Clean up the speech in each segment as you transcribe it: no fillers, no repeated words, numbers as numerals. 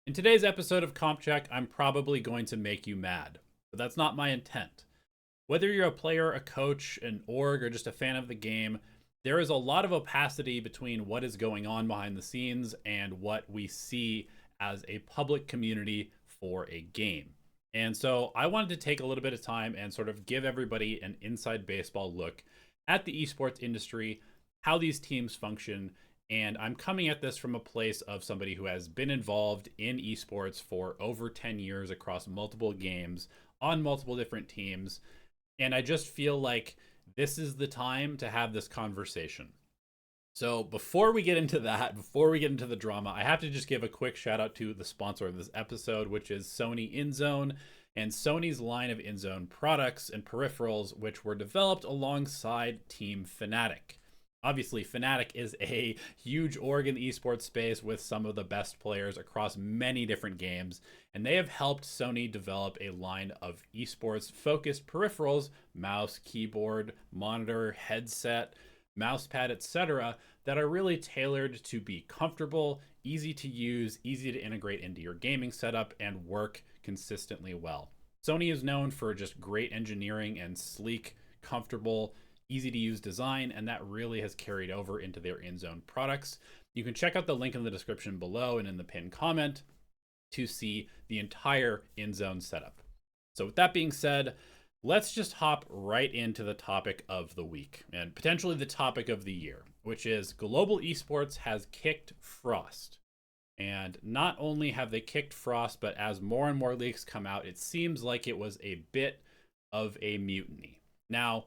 In today's episode of Comp Check, I'm probably going to make you mad, but that's not my intent. Whether you're a player, a coach, an org, or just a fan of the game, there is a lot of opacity between what is going on behind the scenes and what we see as a public community for a game. And so I wanted to take a little bit of time and sort of give everybody an inside baseball look at the esports industry, how these teams function, and I'm coming at this from a place of somebody who has been involved in esports for over 10 years across multiple games on multiple different teams. And I just feel like this is the time to have this conversation. So before we get into that, before we get into the drama, I have to just give a quick shout out to the sponsor of this episode, which is Sony INZONE and Sony's line of INZONE products and peripherals, which were developed alongside Team FNATIC. Obviously, FNATIC is a huge org in the esports space with some of the best players across many different games, and they have helped Sony develop a line of esports-focused peripherals, mouse, keyboard, monitor, headset, mousepad, etc., that are really tailored to be comfortable, easy to use, easy to integrate into your gaming setup, and work consistently well. Sony is known for just great engineering and sleek, comfortable, easy to use design, and that really has carried over into their INZONE products. You can check out the link in the description below and in the pinned comment to see the entire INZONE setup. So with that being said, let's just hop right into the topic of the week and potentially the topic of the year, which is Global Esports has kicked Frost. And not only have they kicked Frost, but as more and more leaks come out, it seems like it was a bit of a mutiny. Now,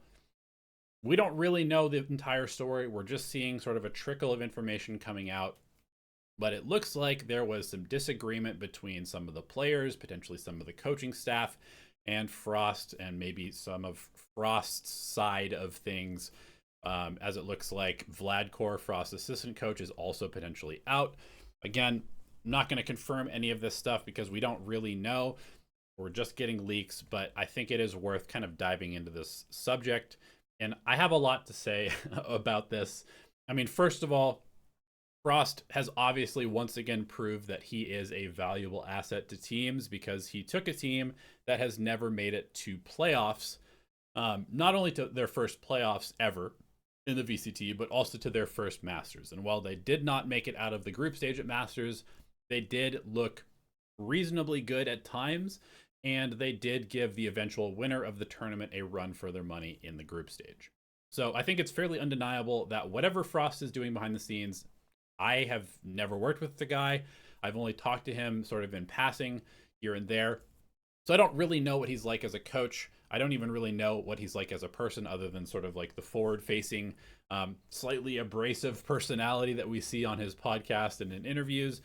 we don't really know the entire story. We're just seeing sort of a trickle of information coming out. But it looks like there was some disagreement between some of the players, potentially some of the coaching staff, and Frost, and maybe some of Frost's side of things, as it looks like Vladkor, Frost's assistant coach, is also potentially out. Again, I'm not going to confirm any of this stuff because we don't really know. We're just getting leaks, but I think it is worth kind of diving into this subject. And I have a lot to say about this. I mean, first of all, Frost has obviously once again proved that he is a valuable asset to teams because he took a team that has never made it to playoffs, not only to their first playoffs ever in the VCT, but also to their first Masters. And while they did not make it out of the group stage at Masters, they did look reasonably good at times, and they did give the eventual winner of the tournament a run for their money in the group stage. So I think it's fairly undeniable that whatever Frost is doing behind the scenes, I have never worked with the guy. I've only talked to him sort of in passing here and there. So I don't really know what he's like as a coach. I don't even really know what he's like as a person other than sort of like the forward-facing, slightly abrasive personality that we see on his podcast and in interviews.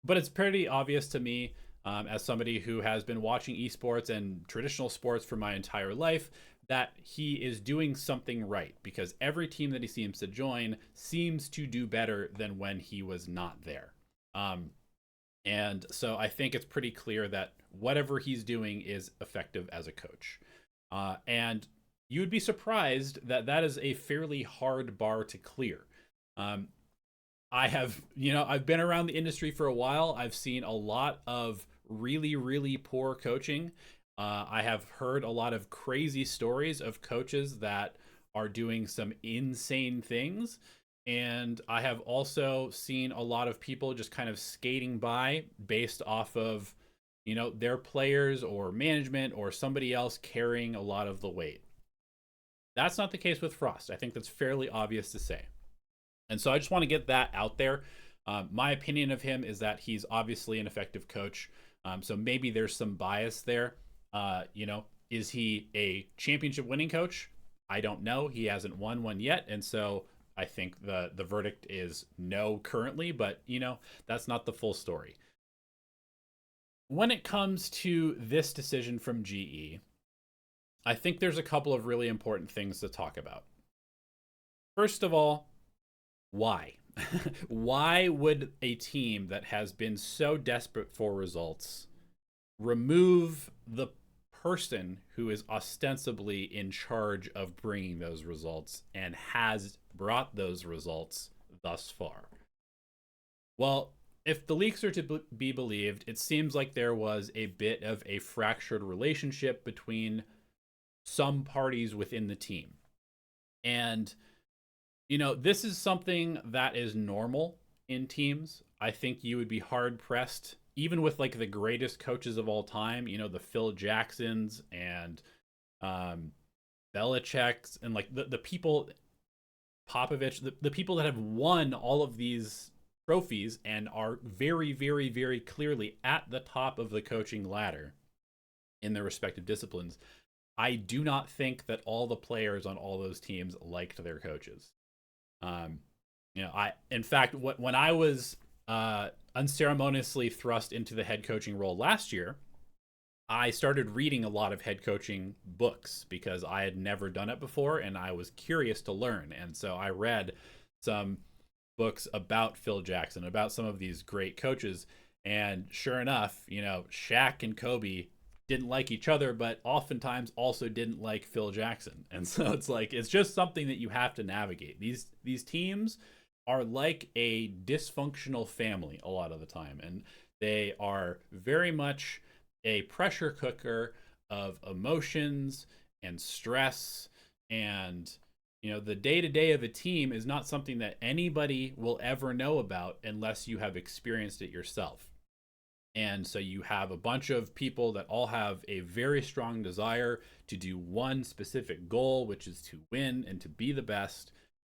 But it's pretty obvious to me, as somebody who has been watching esports and traditional sports for my entire life, that he is doing something right because every team that he seems to join seems to do better than when he was not there. And so I think it's pretty clear that whatever he's doing is effective as a coach. And you would be surprised that that is a fairly hard bar to clear. I've been around the industry for a while. I've seen a lot of really, really poor coaching. I have heard a lot of crazy stories of coaches that are doing some insane things. And I have also seen a lot of people just kind of skating by based off of, their players or management or somebody else carrying a lot of the weight. That's not the case with Frost. I think that's fairly obvious to say. And so I just want to get that out there. My opinion of him is that he's obviously an effective coach. So maybe there's some bias there. Is he a championship winning coach? I don't know. He hasn't won one yet. And so I think the verdict is no currently, but that's not the full story. When it comes to this decision from GE, I think there's a couple of really important things to talk about. First of all, why? Why would a team that has been so desperate for results remove the person who is ostensibly in charge of bringing those results and has brought those results thus far? Well, if the leaks are to be believed, it seems like there was a bit of a fractured relationship between some parties within the team. And, this is something that is normal in teams. I think you would be hard pressed, even with like the greatest coaches of all time, the Phil Jacksons and Belichick's and like the people, Popovich, the people that have won all of these trophies and are very, very, very clearly at the top of the coaching ladder in their respective disciplines. I do not think that all the players on all those teams liked their coaches. In fact, when I was unceremoniously thrust into the head coaching role last year, I started reading a lot of head coaching books because I had never done it before and I was curious to learn. And so I read some books about Phil Jackson, about some of these great coaches. And sure enough, Shaq and Kobe didn't like each other, but oftentimes also didn't like Phil Jackson. And so it's just something that you have to navigate. These teams are like a dysfunctional family a lot of the time, and they are very much a pressure cooker of emotions and stress. And the day-to-day of a team is not something that anybody will ever know about unless you have experienced it yourself. And so you have a bunch of people that all have a very strong desire to do one specific goal, which is to win and to be the best.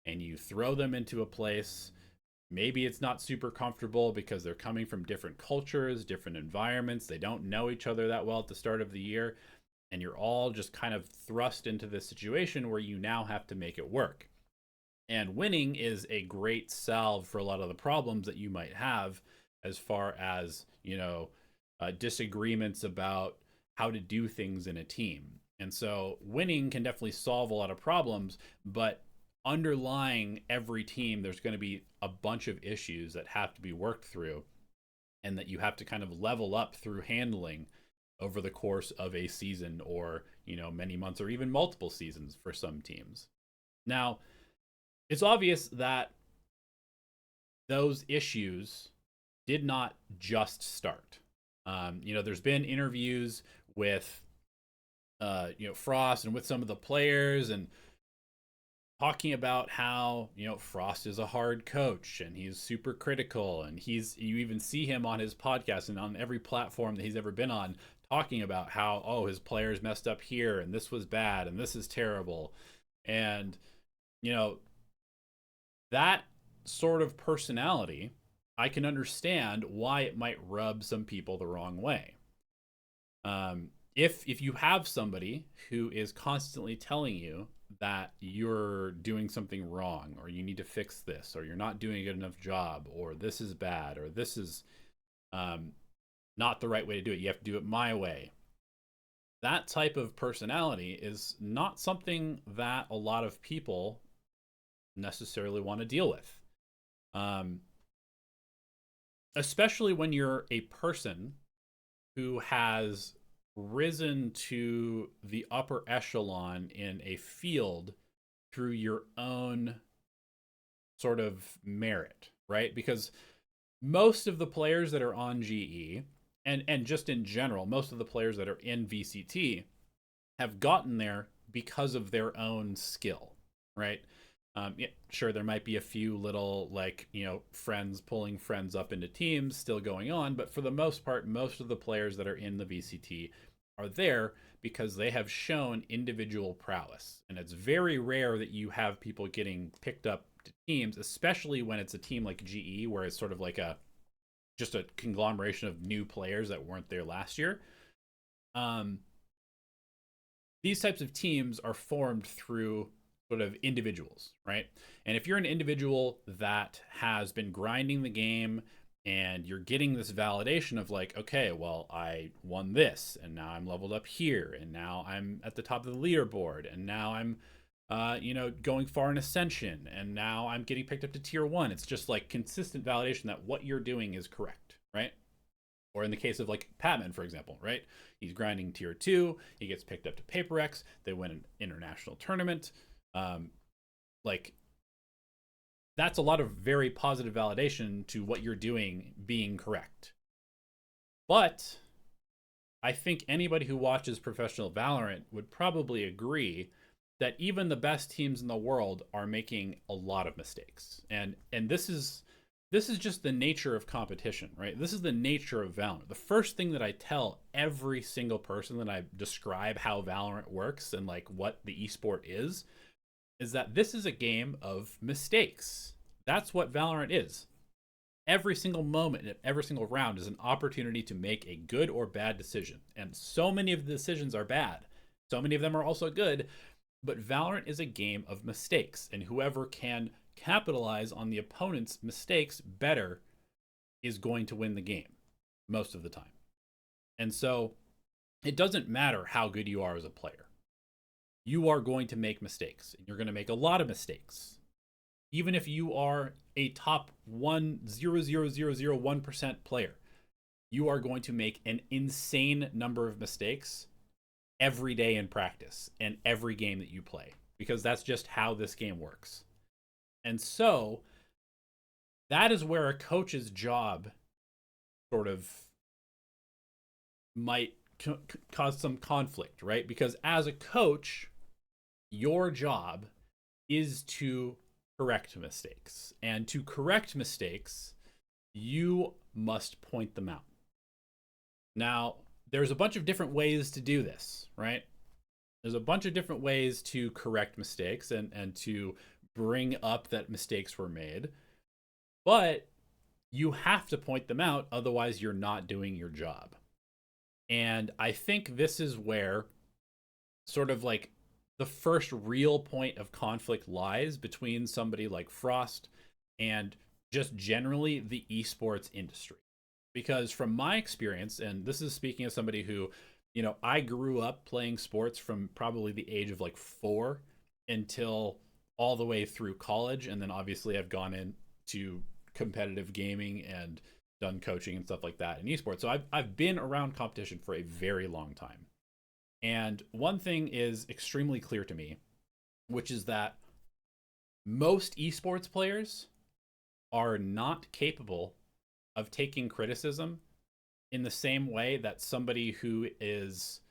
And you throw them into a place. Maybe it's not super comfortable because they're coming from different cultures, different environments. They don't know each other that well at the start of the year. And you're all just kind of thrust into this situation where you now have to make it work. And winning is a great salve for a lot of the problems that you might have as far as, disagreements about how to do things in a team. And so winning can definitely solve a lot of problems, but underlying every team, there's going to be a bunch of issues that have to be worked through and that you have to kind of level up through handling over the course of a season or, many months or even multiple seasons for some teams. Now, it's obvious that those issues did not just start. There's been interviews with, Frost and with some of the players and talking about how, Frost is a hard coach and he's super critical. And you even see him on his podcast and on every platform that he's ever been on talking about how, his players messed up here and this was bad and this is terrible. And, that sort of personality, I can understand why it might rub some people the wrong way. If you have somebody who is constantly telling you that you're doing something wrong, or you need to fix this, or you're not doing a good enough job, or this is bad, or this is not the right way to do it, you have to do it my way. That type of personality is not something that a lot of people necessarily want to deal with. Especially when you're a person who has risen to the upper echelon in a field through your own sort of merit, right? Because most of the players that are on GE and just in general, most of the players that are in VCT have gotten there because of their own skill, right? Yeah, sure, there might be a few little friends pulling friends up into teams still going on, but for the most part, most of the players that are in the VCT are there because they have shown individual prowess. And it's very rare that you have people getting picked up to teams, especially when it's a team like GE, where it's sort of like just a conglomeration of new players that weren't there last year. These types of teams are formed through sort of individuals, right? And if you're an individual that has been grinding the game and you're getting this validation of okay, well, I won this and now I'm leveled up here and now I'm at the top of the leaderboard and now I'm going far in Ascension and now I'm getting picked up to tier 1. It's just consistent validation that what you're doing is correct, right? Or in the case of Patman, for example, right? He's grinding tier 2, he gets picked up to Paper X, they win an international tournament. that's a lot of very positive validation to what you're doing being correct. But I think anybody who watches professional Valorant would probably agree that even the best teams in the world are making a lot of mistakes. And this is just the nature of competition, right? This is the nature of Valorant. The first thing that I tell every single person that I describe how Valorant works and like what the esport is that this is a game of mistakes. That's what Valorant is. Every single moment and every single round is an opportunity to make a good or bad decision. And so many of the decisions are bad. So many of them are also good. But Valorant is a game of mistakes. And whoever can capitalize on the opponent's mistakes better is going to win the game most of the time. And so it doesn't matter how good you are as a player. You are going to make mistakes. And you're going to make a lot of mistakes. Even if you are a top 0.00001% player, you are going to make an insane number of mistakes every day in practice and every game that you play, because that's just how this game works. And so that is where a coach's job sort of might cause some conflict, right? Because as a coach, your job is to correct mistakes. And to correct mistakes, you must point them out. Now, there's a bunch of different ways to do this, right? There's a bunch of different ways to correct mistakes and to bring up that mistakes were made. But you have to point them out, otherwise you're not doing your job. And I think this is where sort of like the first real point of conflict lies between somebody like Frost and just generally the esports industry. Because from my experience, and this is speaking as somebody who, you know, I grew up playing sports from probably the age of like 4 until all the way through college. And then obviously I've gone into competitive gaming and done coaching and stuff like that in esports. So I've been around competition for a very long time. And one thing is extremely clear to me, which is that most esports players are not capable of taking criticism in the same way that somebody who is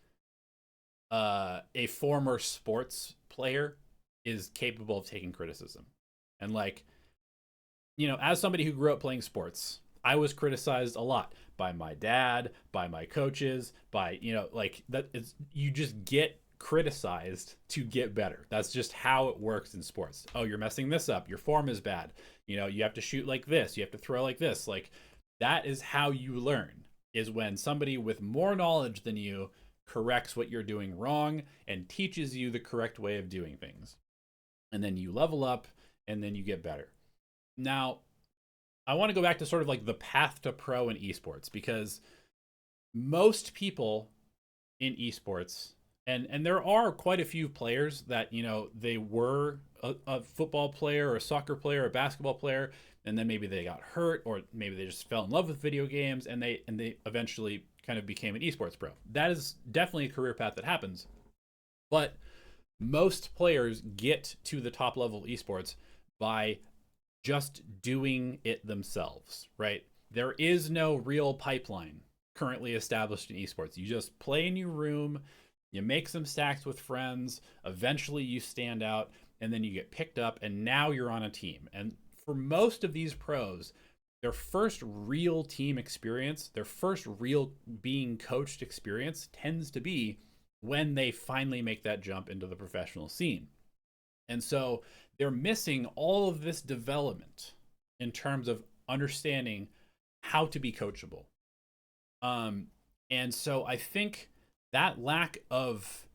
a former sports player is capable of taking criticism. And like, you know, as somebody who grew up playing sports, I was criticized a lot by my dad, by my coaches, by, you know, like that is, you just get criticized to get better. That's just how it works in sports. Oh, you're messing this up. Your form is bad. You know, you have to shoot like this. You have to throw like this. Like that is how you learn, is when somebody with more knowledge than you corrects what you're doing wrong and teaches you the correct way of doing things. And then you level up and then you get better. Now, I want to go back to sort of like the path to pro in esports, because most people in esports, and there are quite a few players that, you know, they were a football player or a soccer player or a basketball player, and then maybe they got hurt, or maybe they just fell in love with video games and they eventually kind of became an esports pro. That is definitely a career path that happens. But most players get to the top level of esports by just doing it themselves, right? There is no real pipeline currently established in esports. You just play in your room, you make some stacks with friends, eventually you stand out, and then you get picked up, and now you're on a team. And for most of these pros, their first real team experience, their first real being coached experience tends to be when they finally make that jump into the professional scene. And so they're missing all of this development in terms of understanding how to be coachable. And so I think that lack of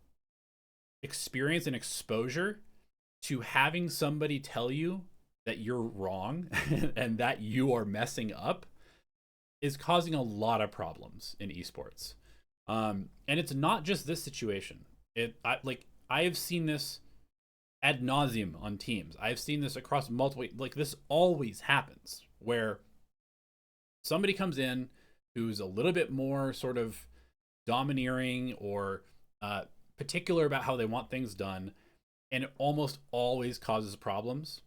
experience and exposure to having somebody tell you that you're wrong and that you are messing up is causing a lot of problems in esports. And it's not just this situation. I have seen this ad nauseum on teams. I've seen this across multiple, like this always happens where somebody comes in who's a little bit more sort of domineering or particular about how they want things done, and it almost always causes problems.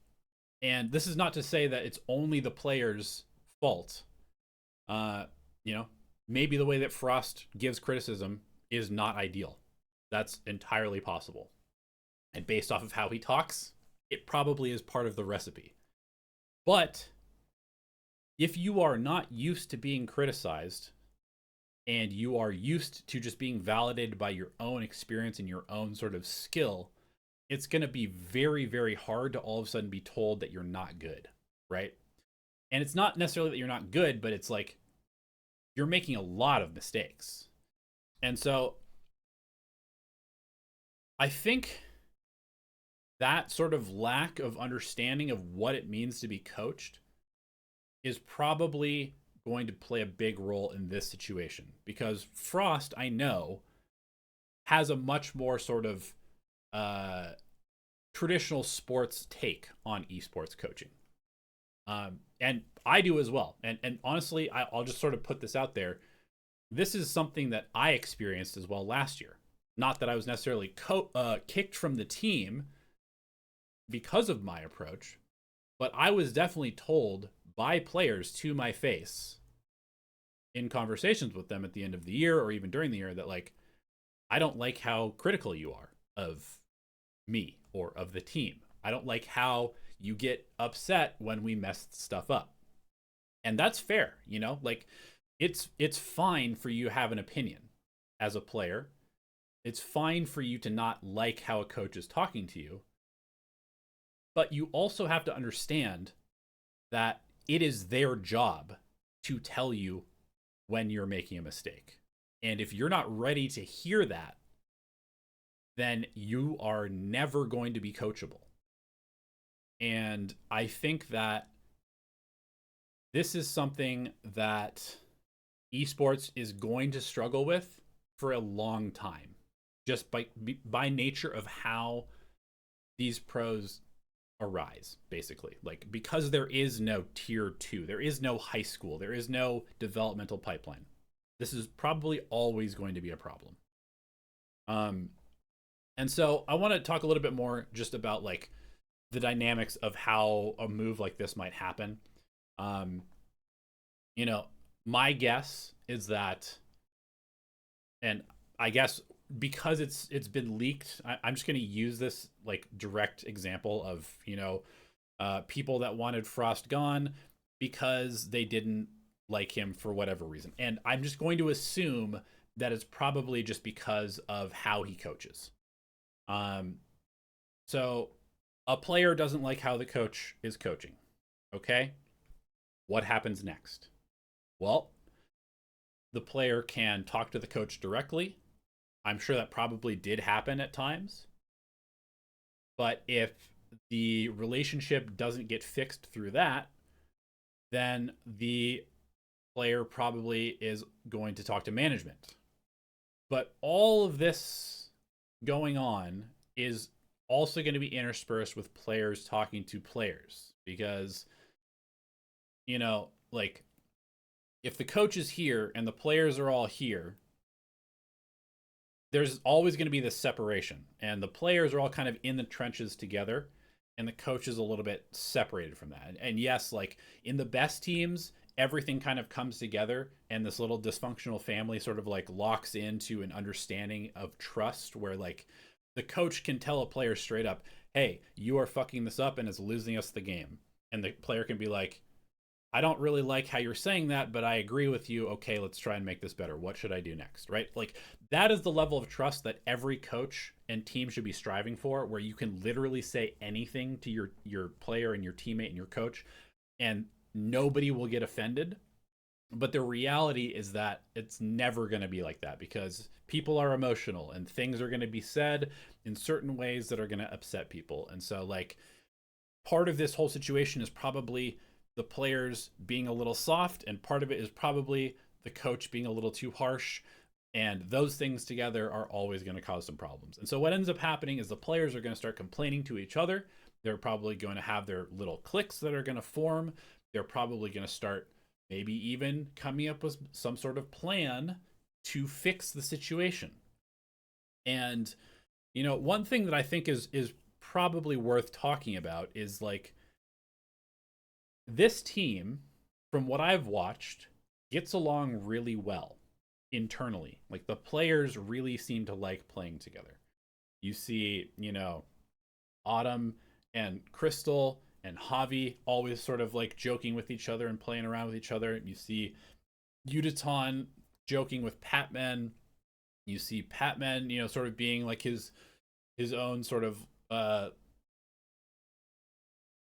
And this is not to say that it's only the player's fault. You know, maybe the way that Frost gives criticism is not ideal. That's entirely possible. And based off of how he talks, it probably is part of the recipe. But if you are not used to being criticized and you are used to just being validated by your own experience and your own sort of skill, it's going to be very, very hard to all of a sudden be told that you're not good, right? And it's not necessarily that you're not good, but it's like you're making a lot of mistakes. And so I think that sort of lack of understanding of what it means to be coached is probably going to play a big role in this situation, because Frost, I know, has a much more sort of traditional sports take on esports coaching. And I do as well. And honestly, I'll just sort of put this out there. This is something that I experienced as well last year. Not that I was necessarily kicked from the team because of my approach, but I was definitely told by players to my face in conversations with them at the end of the year or even during the year that, like, I don't like how critical you are of me or of the team. I don't like how you get upset when we mess stuff up. And that's fair, you know? Like, it's fine for you to have an opinion as a player. It's fine for you to not like how a coach is talking to you. But you also have to understand that it is their job to tell you when you're making a mistake. And if you're not ready to hear that, then you are never going to be coachable. And I think that this is something that esports is going to struggle with for a long time, just by nature of how these pros arise, basically. Like, because there is no tier 2, there is no high school, there is no developmental pipeline. This is probably always going to be a problem. And so I want to talk a little bit more just about, like, the dynamics of how a move like this might happen. You know, my guess is that, and I guess because it's been leaked, I'm just going to use this like direct example of, you know, people that wanted Frost gone because they didn't like him for whatever reason. And I'm just going to assume that it's probably just because of how he coaches. So a player doesn't like how the coach is coaching. Okay. What happens next? Well, the player can talk to the coach directly. I'm sure that probably did happen at times. But if the relationship doesn't get fixed through that, then the player probably is going to talk to management. But all of this going on is also going to be interspersed with players talking to players, because, you know, like, if the coach is here and the players are all here, there's always going to be this separation, and the players are all kind of in the trenches together, and the coach is a little bit separated from that. And yes, like, in the best teams, everything kind of comes together, and this little dysfunctional family sort of like locks into an understanding of trust where, like, the coach can tell a player straight up, hey, you are fucking this up and it's losing us the game. And the player can be like, I don't really like how you're saying that, but I agree with you. Okay, let's try and make this better. What should I do next? Right? Like, that is the level of trust that every coach and team should be striving for, where you can literally say anything to your player and your teammate and your coach, and nobody will get offended. But the reality is that it's never going to be like that, because people are emotional and things are going to be said in certain ways that are going to upset people. And so, like, part of this whole situation is probably the players being a little soft, and part of it is probably the coach being a little too harsh. And those things together are always going to cause some problems. And so what ends up happening is the players are going to start complaining to each other. They're probably going to have their little cliques that are going to form. They're probably going to start maybe even coming up with some sort of plan to fix the situation. And, you know, one thing that I think is probably worth talking about is, like, this team, from what I've watched, gets along really well internally. Like the players really seem to like playing together. You see, Autumn and Crystal and Javi always sort of like joking with each other and playing around with each other. You see Udaton joking with Patman. You see Patman, sort of being like his own sort of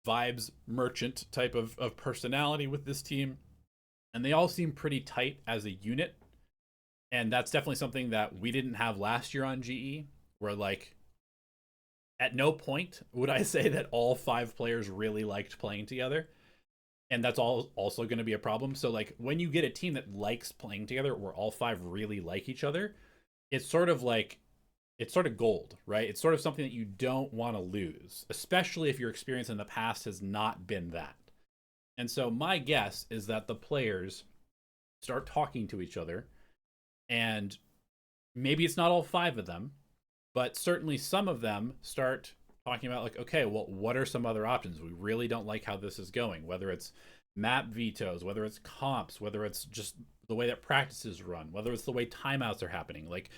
vibes merchant type of personality with this team. And they all seem pretty tight as a unit. And that's definitely something that we didn't have last year on GE, where like at no point would I say that all 5 players really liked playing together. And that's also going to be a problem. So like when you get a team that likes playing together where all 5 really like each other, it's sort of gold, right? It's sort of something that you don't want to lose, especially if your experience in the past has not been that. And so my guess is that the players start talking to each other, and maybe it's not all 5 of them, but certainly some of them start talking about like, okay, well, what are some other options? We really don't like how this is going, whether it's map vetoes, whether it's comps, whether it's just the way that practices run, whether it's the way timeouts are happening. Like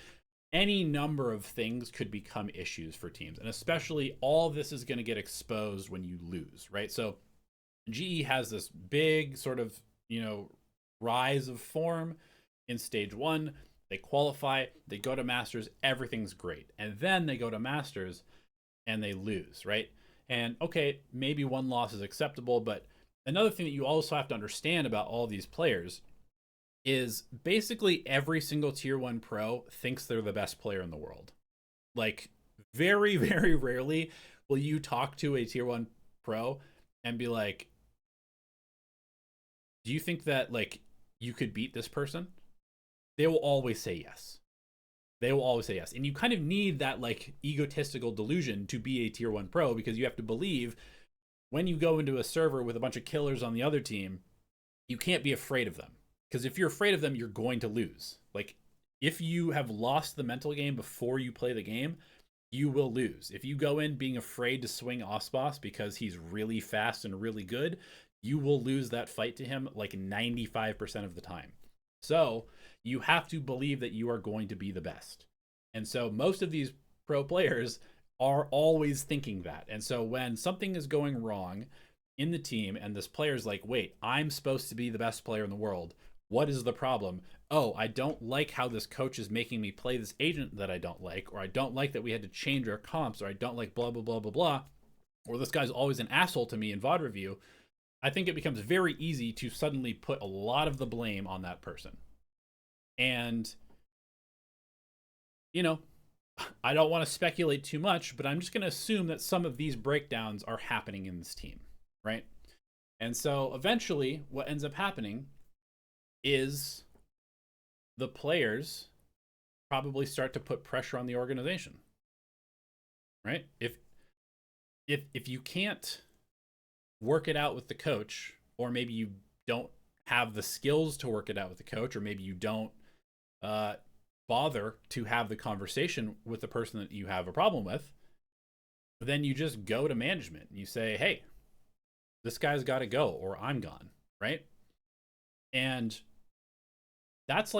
any number of things could become issues for teams. And especially all this is going to get exposed when you lose, right? So GE has this big sort of, rise of form in stage 1. They qualify, they go to Masters, everything's great. And then they go to Masters and they lose, right? And okay, maybe one loss is acceptable, but another thing that you also have to understand about all these players is basically every single tier 1 pro thinks they're the best player in the world. Like very, very rarely will you talk to a tier 1 pro and be like, do you think that like you could beat this person? They will always say yes. They will always say yes. And you kind of need that like egotistical delusion to be a tier 1 pro, because you have to believe when you go into a server with a bunch of killers on the other team, you can't be afraid of them. Because if you're afraid of them, you're going to lose. Like if you have lost the mental game before you play the game, you will lose. If you go in being afraid to swing Osboss because he's really fast and really good, you will lose that fight to him like 95% of the time. So you have to believe that you are going to be the best. And so most of these pro players are always thinking that. And so when something is going wrong in the team and this player's like, wait, I'm supposed to be the best player in the world. What is the problem? Oh, I don't like how this coach is making me play this agent that I don't like, or I don't like that we had to change our comps, or I don't like blah, blah, blah, blah, blah, or this guy's always an asshole to me in VOD review. I think it becomes very easy to suddenly put a lot of the blame on that person. And, I don't want to speculate too much, but I'm just going to assume that some of these breakdowns are happening in this team, right? And so eventually what ends up happening is the players probably start to put pressure on the organization, right? If you can't work it out with the coach, or maybe you don't have the skills to work it out with the coach, or maybe you don't bother to have the conversation with the person that you have a problem with, then you just go to management and you say, hey, this guy's got to go or I'm gone, right? And that's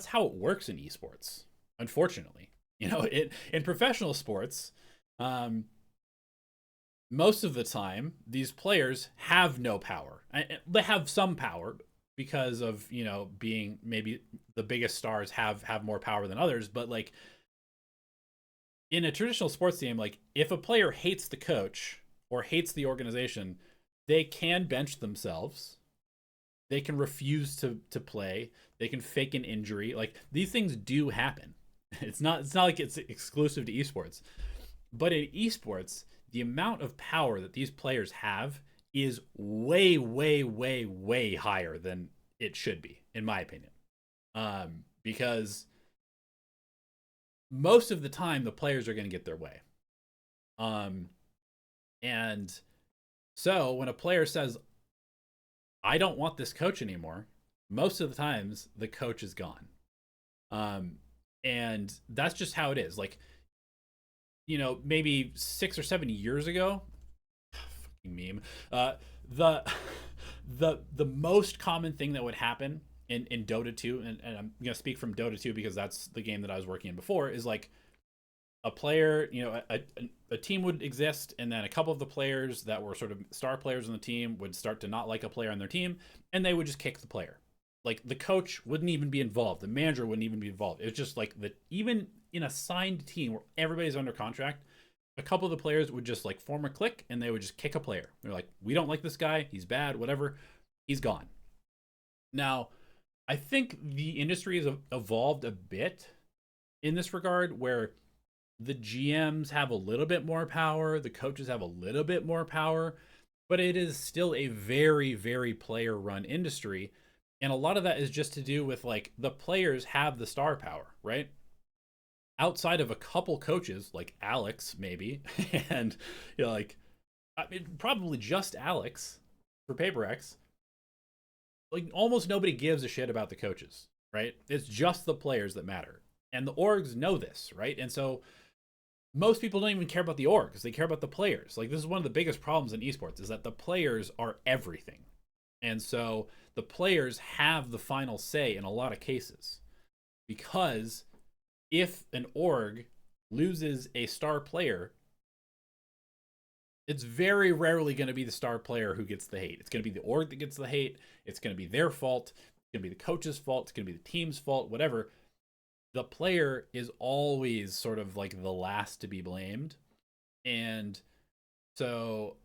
how it works in esports, unfortunately. In professional sports, most of the time these players have no power. They have some power because of being maybe the biggest stars have more power than others, but like in a traditional sports team, like if a player hates the coach or hates the organization, they can bench themselves. They can refuse to play. They can fake an injury. Like these things do happen. It's not like it's exclusive to esports. But in esports, the amount of power that these players have is way, way, way, way higher than it should be, in my opinion. Because most of the time the players are going to get their way. And so when a player says, I don't want this coach anymore, most of the times the coach is gone. And that's just how it is. Like, maybe 6 or 7 years ago, fucking meme, The most common thing that would happen in Dota 2, and I'm gonna speak from Dota 2 because that's the game that I was working in before, is like a player, a team would exist, and then a couple of the players that were sort of star players on the team would start to not like a player on their team, and they would just kick the player. Like the coach wouldn't even be involved, the manager wouldn't even be involved. It's just like that. Even in a signed team where everybody's under contract, a couple of the players would just like form a clique and they would just kick a player. They're like, we don't like this guy, he's bad, whatever, he's gone. Now, I think the industry has evolved a bit in this regard, where the GMs have a little bit more power, the coaches have a little bit more power, but it is still a very, very player run industry. And a lot of that is just to do with like the players have the star power, right? Outside of a couple coaches like Alex, maybe, and like, I mean, probably just Alex for PaperX, like almost nobody gives a shit about the coaches, right? It's just the players that matter. And the orgs know this, right? And so most people don't even care about the orgs, they care about the players. Like, this is one of the biggest problems in esports, is that the players are everything. And so the players have the final say in a lot of cases, because if an org loses a star player, it's very rarely going to be the star player who gets the hate. It's going to be the org that gets the hate. It's going to be their fault. It's going to be the coach's fault. It's going to be the team's fault, whatever. The player is always sort of like the last to be blamed. And so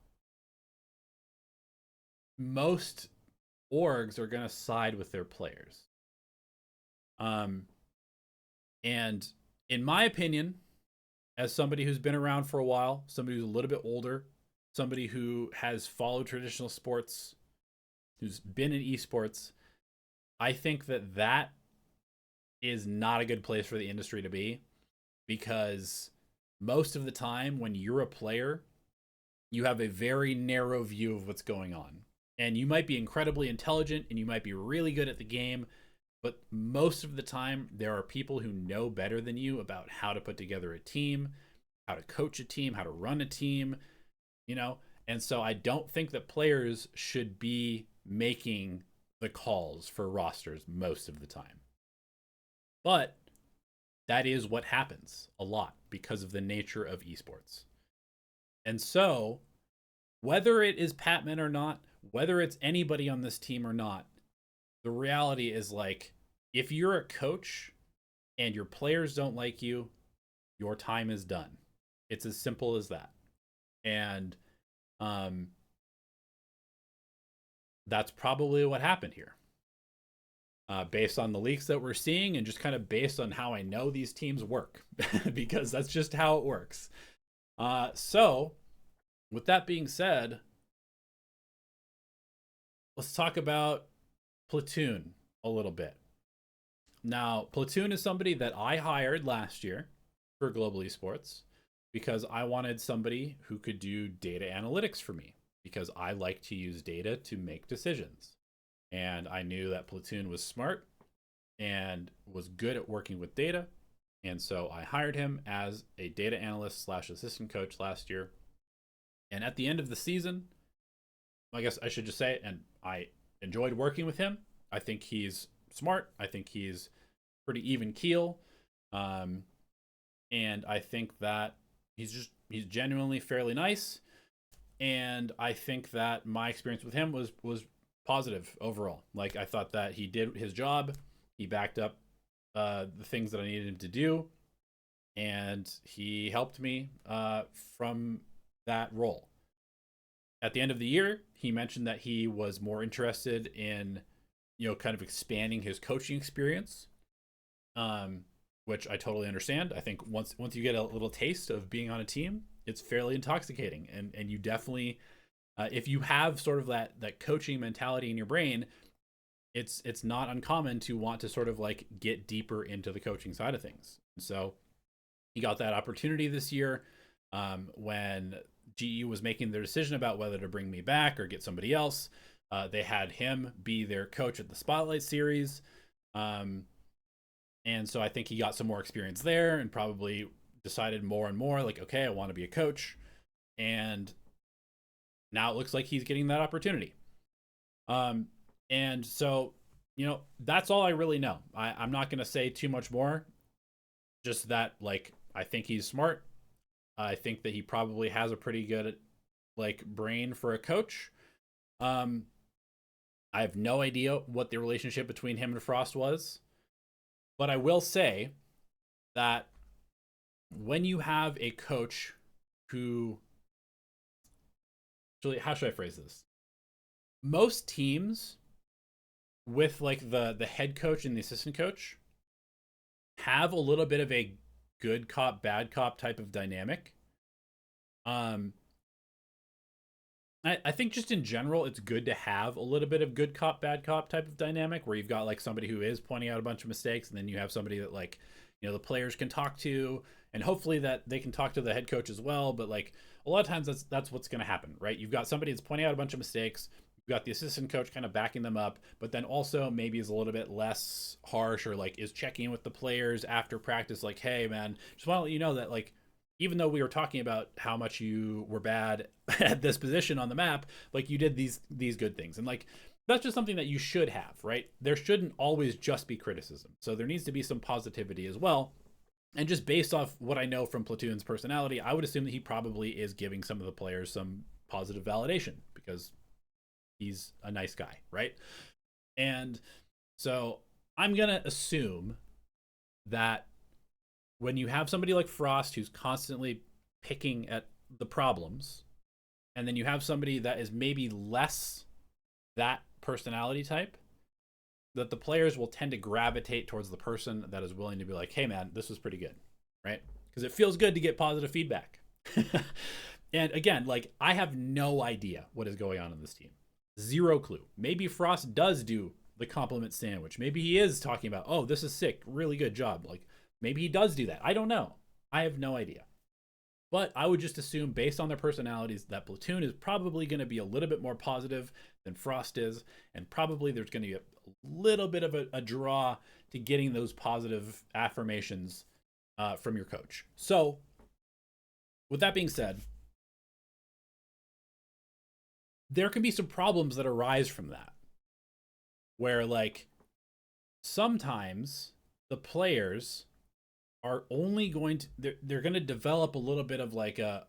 most orgs are going to side with their players. And in my opinion, as somebody who's been around for a while, somebody who's a little bit older, somebody who has followed traditional sports, who's been in esports, I think that that is not a good place for the industry to be, because most of the time when you're a player, you have a very narrow view of what's going on. And you might be incredibly intelligent and you might be really good at the game, but most of the time there are people who know better than you about how to put together a team, how to coach a team, how to run a team, And so I don't think that players should be making the calls for rosters most of the time. But that is what happens a lot because of the nature of esports. And so, whether it is Patman or not, whether it's anybody on this team or not, the reality is, like, if you're a coach and your players don't like you, your time is done. It's as simple as that. And that's probably what happened here. Based on the leaks that we're seeing and just kind of based on how I know these teams work, because that's just how it works. So with that being said, let's talk about Platoon a little bit. Now, Platoon is somebody that I hired last year for Global Esports because I wanted somebody who could do data analytics for me, because I like to use data to make decisions. And I knew that Platoon was smart and was good at working with data. And so I hired him as a data analyst / assistant coach last year. And at the end of the season, I guess I should just say, and I enjoyed working with him. I think he's smart. I think he's pretty even keel. And I think that he's genuinely fairly nice. And I think that my experience with him was positive overall. Like, I thought that he did his job. He backed up the things that I needed him to do, and he helped me from that role. At the end of the year, he mentioned that he was more interested in, kind of expanding his coaching experience, which I totally understand. I think once you get a little taste of being on a team, it's fairly intoxicating, and you definitely, if you have sort of that coaching mentality in your brain, it's not uncommon to want to sort of like get deeper into the coaching side of things. So he got that opportunity this year when GE was making their decision about whether to bring me back or get somebody else. They had him be their coach at the Spotlight Series. And so I think he got some more experience there and probably decided more and more like, okay, I want to be a coach. And now it looks like he's getting that opportunity. Um, and so, that's all I really know. I'm not going to say too much more. Just that, like, I think he's smart. I think that he probably has a pretty good, like, brain for a coach. Um, I have no idea what the relationship between him and Frost was, but I will say that when you have a coach who, actually, how should I phrase this? Most teams with like the head coach and the assistant coach have a little bit of a good cop bad cop type of dynamic. um I think just in general it's good to have a little bit of good cop bad cop type of dynamic where you've got like somebody who is pointing out a bunch of mistakes, and then you have somebody that, like, the players can talk to, and hopefully that they can talk to the head coach as well. But like a lot of times that's what's going to happen, right? You've got somebody that's pointing out a bunch of mistakes, you've got the assistant coach kind of backing them up, but then also maybe is a little bit less harsh, or like is checking in with the players after practice, like, hey man, just want to let you know that, like, even though we were talking about how much you were bad at this position on the map, like, you did these good things. And like that's just something that you should have, right? There shouldn't always just be criticism, so there needs to be some positivity as well. And just based off what I know from Platoon's personality, I would assume that he probably is giving some of the players some positive validation because he's a nice guy, right? And so I'm gonna assume that when you have somebody like Frost who's constantly picking at the problems, and then you have somebody that is maybe less that personality type, that the players will tend to gravitate towards the person that is willing to be like, hey man, this was pretty good, right? Because it feels good to get positive feedback. And again, like, I have no idea what is going on in this team. Zero clue. Maybe Frost does do the compliment sandwich. Maybe he is talking about, oh, this is sick, really good job. Like, maybe he does do that. I don't know. I have no idea. But I would just assume, based on their personalities, that Platoon is probably going to be a little bit more positive than Frost is, and probably there's going to be a little bit of a draw to getting those positive affirmations from your coach. So, with that being said, there can be some problems that arise from that, where, like, sometimes the players are only going to they're going to develop a little bit of like a,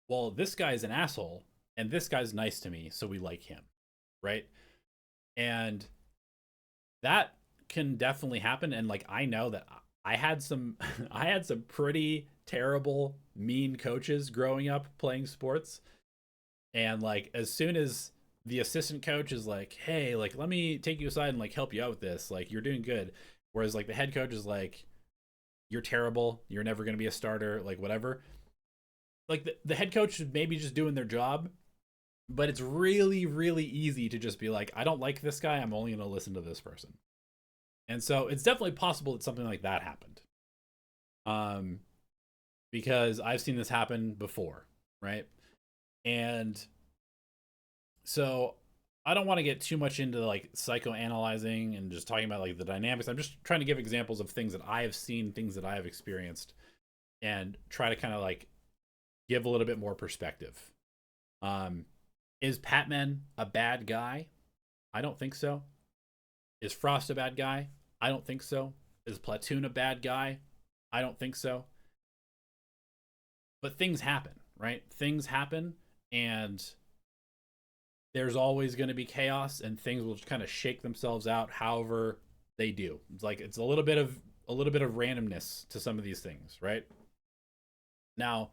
well, this guy's an asshole and this guy's nice to me, so we like him, right? And that can definitely happen. And like, I know that I had some I had some pretty terrible mean coaches growing up playing sports. And like, as soon as the assistant coach is like, hey, like, let me take you aside and like help you out with this, like, you're doing good, whereas like the head coach is like, you're terrible, you're never going to be a starter, like, whatever. Like, the head coach is maybe just doing their job, but it's really, really easy to just be like, I don't like this guy, I'm only going to listen to this person. And so it's definitely possible that something like that happened. Um, because I've seen this happen before, right? And so I don't want to get too much into like psychoanalyzing and just talking about like the dynamics. I'm just trying to give examples of things that I have seen, things that I have experienced, and try to kind of like give a little bit more perspective. Um, is Patman a bad guy? I don't think so. Is Frost a bad guy? I don't think so. Is Platoon a bad guy? I don't think so. But things happen, right? Things happen, and there's always going to be chaos, and things will kind of shake themselves out however they do. It's like, it's a little bit of randomness to some of these things, right? Now,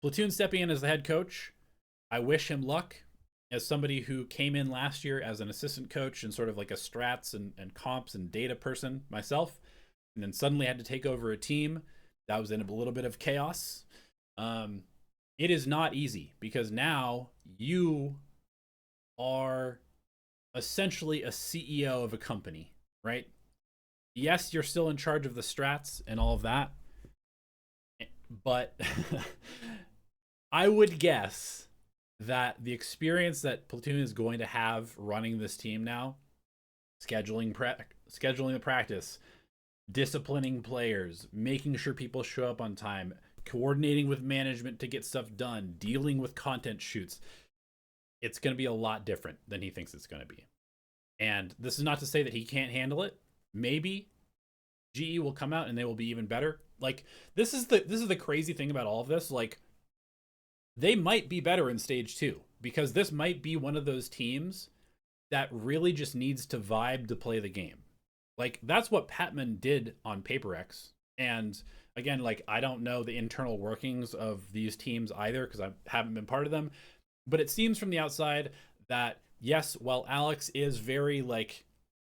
Platoon stepping in as the head coach, I wish him luck. As somebody who came in last year as an assistant coach and sort of like a strats and comps and data person myself, and then suddenly had to take over a team that was in a little bit of chaos. It is not easy, because now you are essentially a CEO of a company, right? Yes, you're still in charge of the strats and all of that, but I would guess that the experience that Platoon is going to have running this team now, scheduling the practice, disciplining players, making sure people show up on time, coordinating with management to get stuff done, dealing with content shoots, it's going to be a lot different than he thinks it's going to be. And this is not to say that he can't handle it. Maybe GE will come out and they will be even better. Like, this is the crazy thing about all of this. Like, they might be better in stage 2 because this might be one of those teams that really just needs to vibe to play the game. Like, that's what Patman did on PaperX. And again, like, I don't know the internal workings of these teams either because I haven't been part of them. But it seems from the outside that, yes, while Alex is very, like,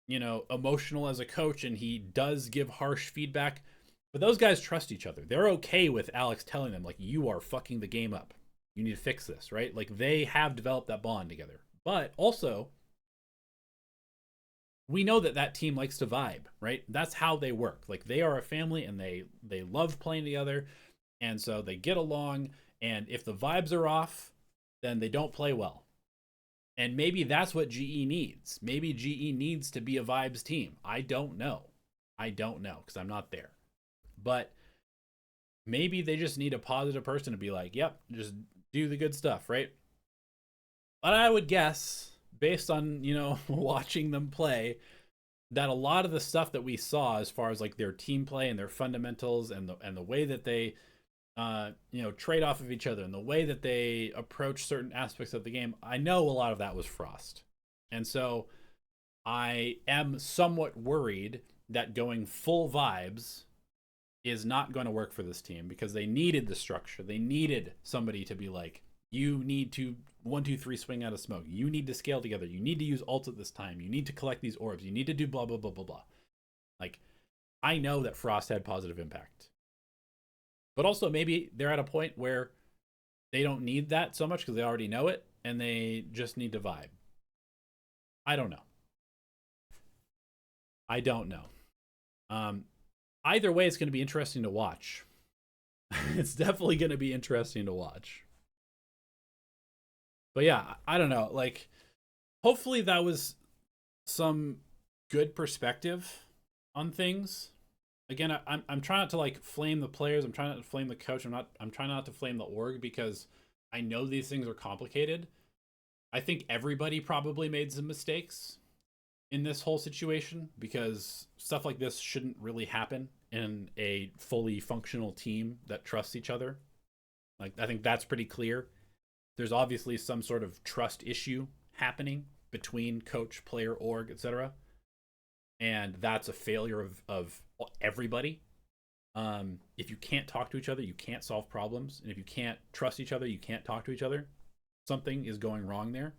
you know, emotional as a coach and he does give harsh feedback, but those guys trust each other. They're okay with Alex telling them, like, you are fucking the game up. You need to fix this, right? Like, they have developed that bond together. But also, we know that that team likes to vibe, right? That's how they work. Like, they are a family and they love playing together. And so they get along. And if the vibes are off, then they don't play well. And maybe that's what GE needs. Maybe GE needs to be a vibes team. I don't know. I don't know because I'm not there. But maybe they just need a positive person to be like, yep, just do the good stuff, right? But I would guess, based on, you know, watching them play, that a lot of the stuff that we saw as far as like their team play and their fundamentals and the way that they you know, trade off of each other and the way that they approach certain aspects of the game, I know a lot of that was Frost. And so I am somewhat worried that going full vibes is not going to work for this team because they needed the structure. They needed somebody to be like, you need to 1, 2, 3 swing out of smoke. You need to scale together. You need to use ult at this time. You need to collect these orbs. You need to do blah, blah, blah, blah, blah. Like, I know that Frost had positive impact. But also maybe they're at a point where they don't need that so much because they already know it and they just need to vibe. I don't know. I don't know. Either way, it's going to be interesting to watch. It's definitely going to be interesting to watch. But yeah, I don't know. Like, hopefully that was some good perspective on things. Again, I'm trying not to like flame the players. I'm trying not to flame the coach. I'm trying not to flame the org because I know these things are complicated. I think everybody probably made some mistakes in this whole situation because stuff like this shouldn't really happen in a fully functional team that trusts each other. Like, I think that's pretty clear. There's obviously some sort of trust issue happening between coach, player, org, etc. And that's a failure of everybody. If you can't talk to each other, you can't solve problems. And if you can't trust each other, you can't talk to each other. Something is going wrong there.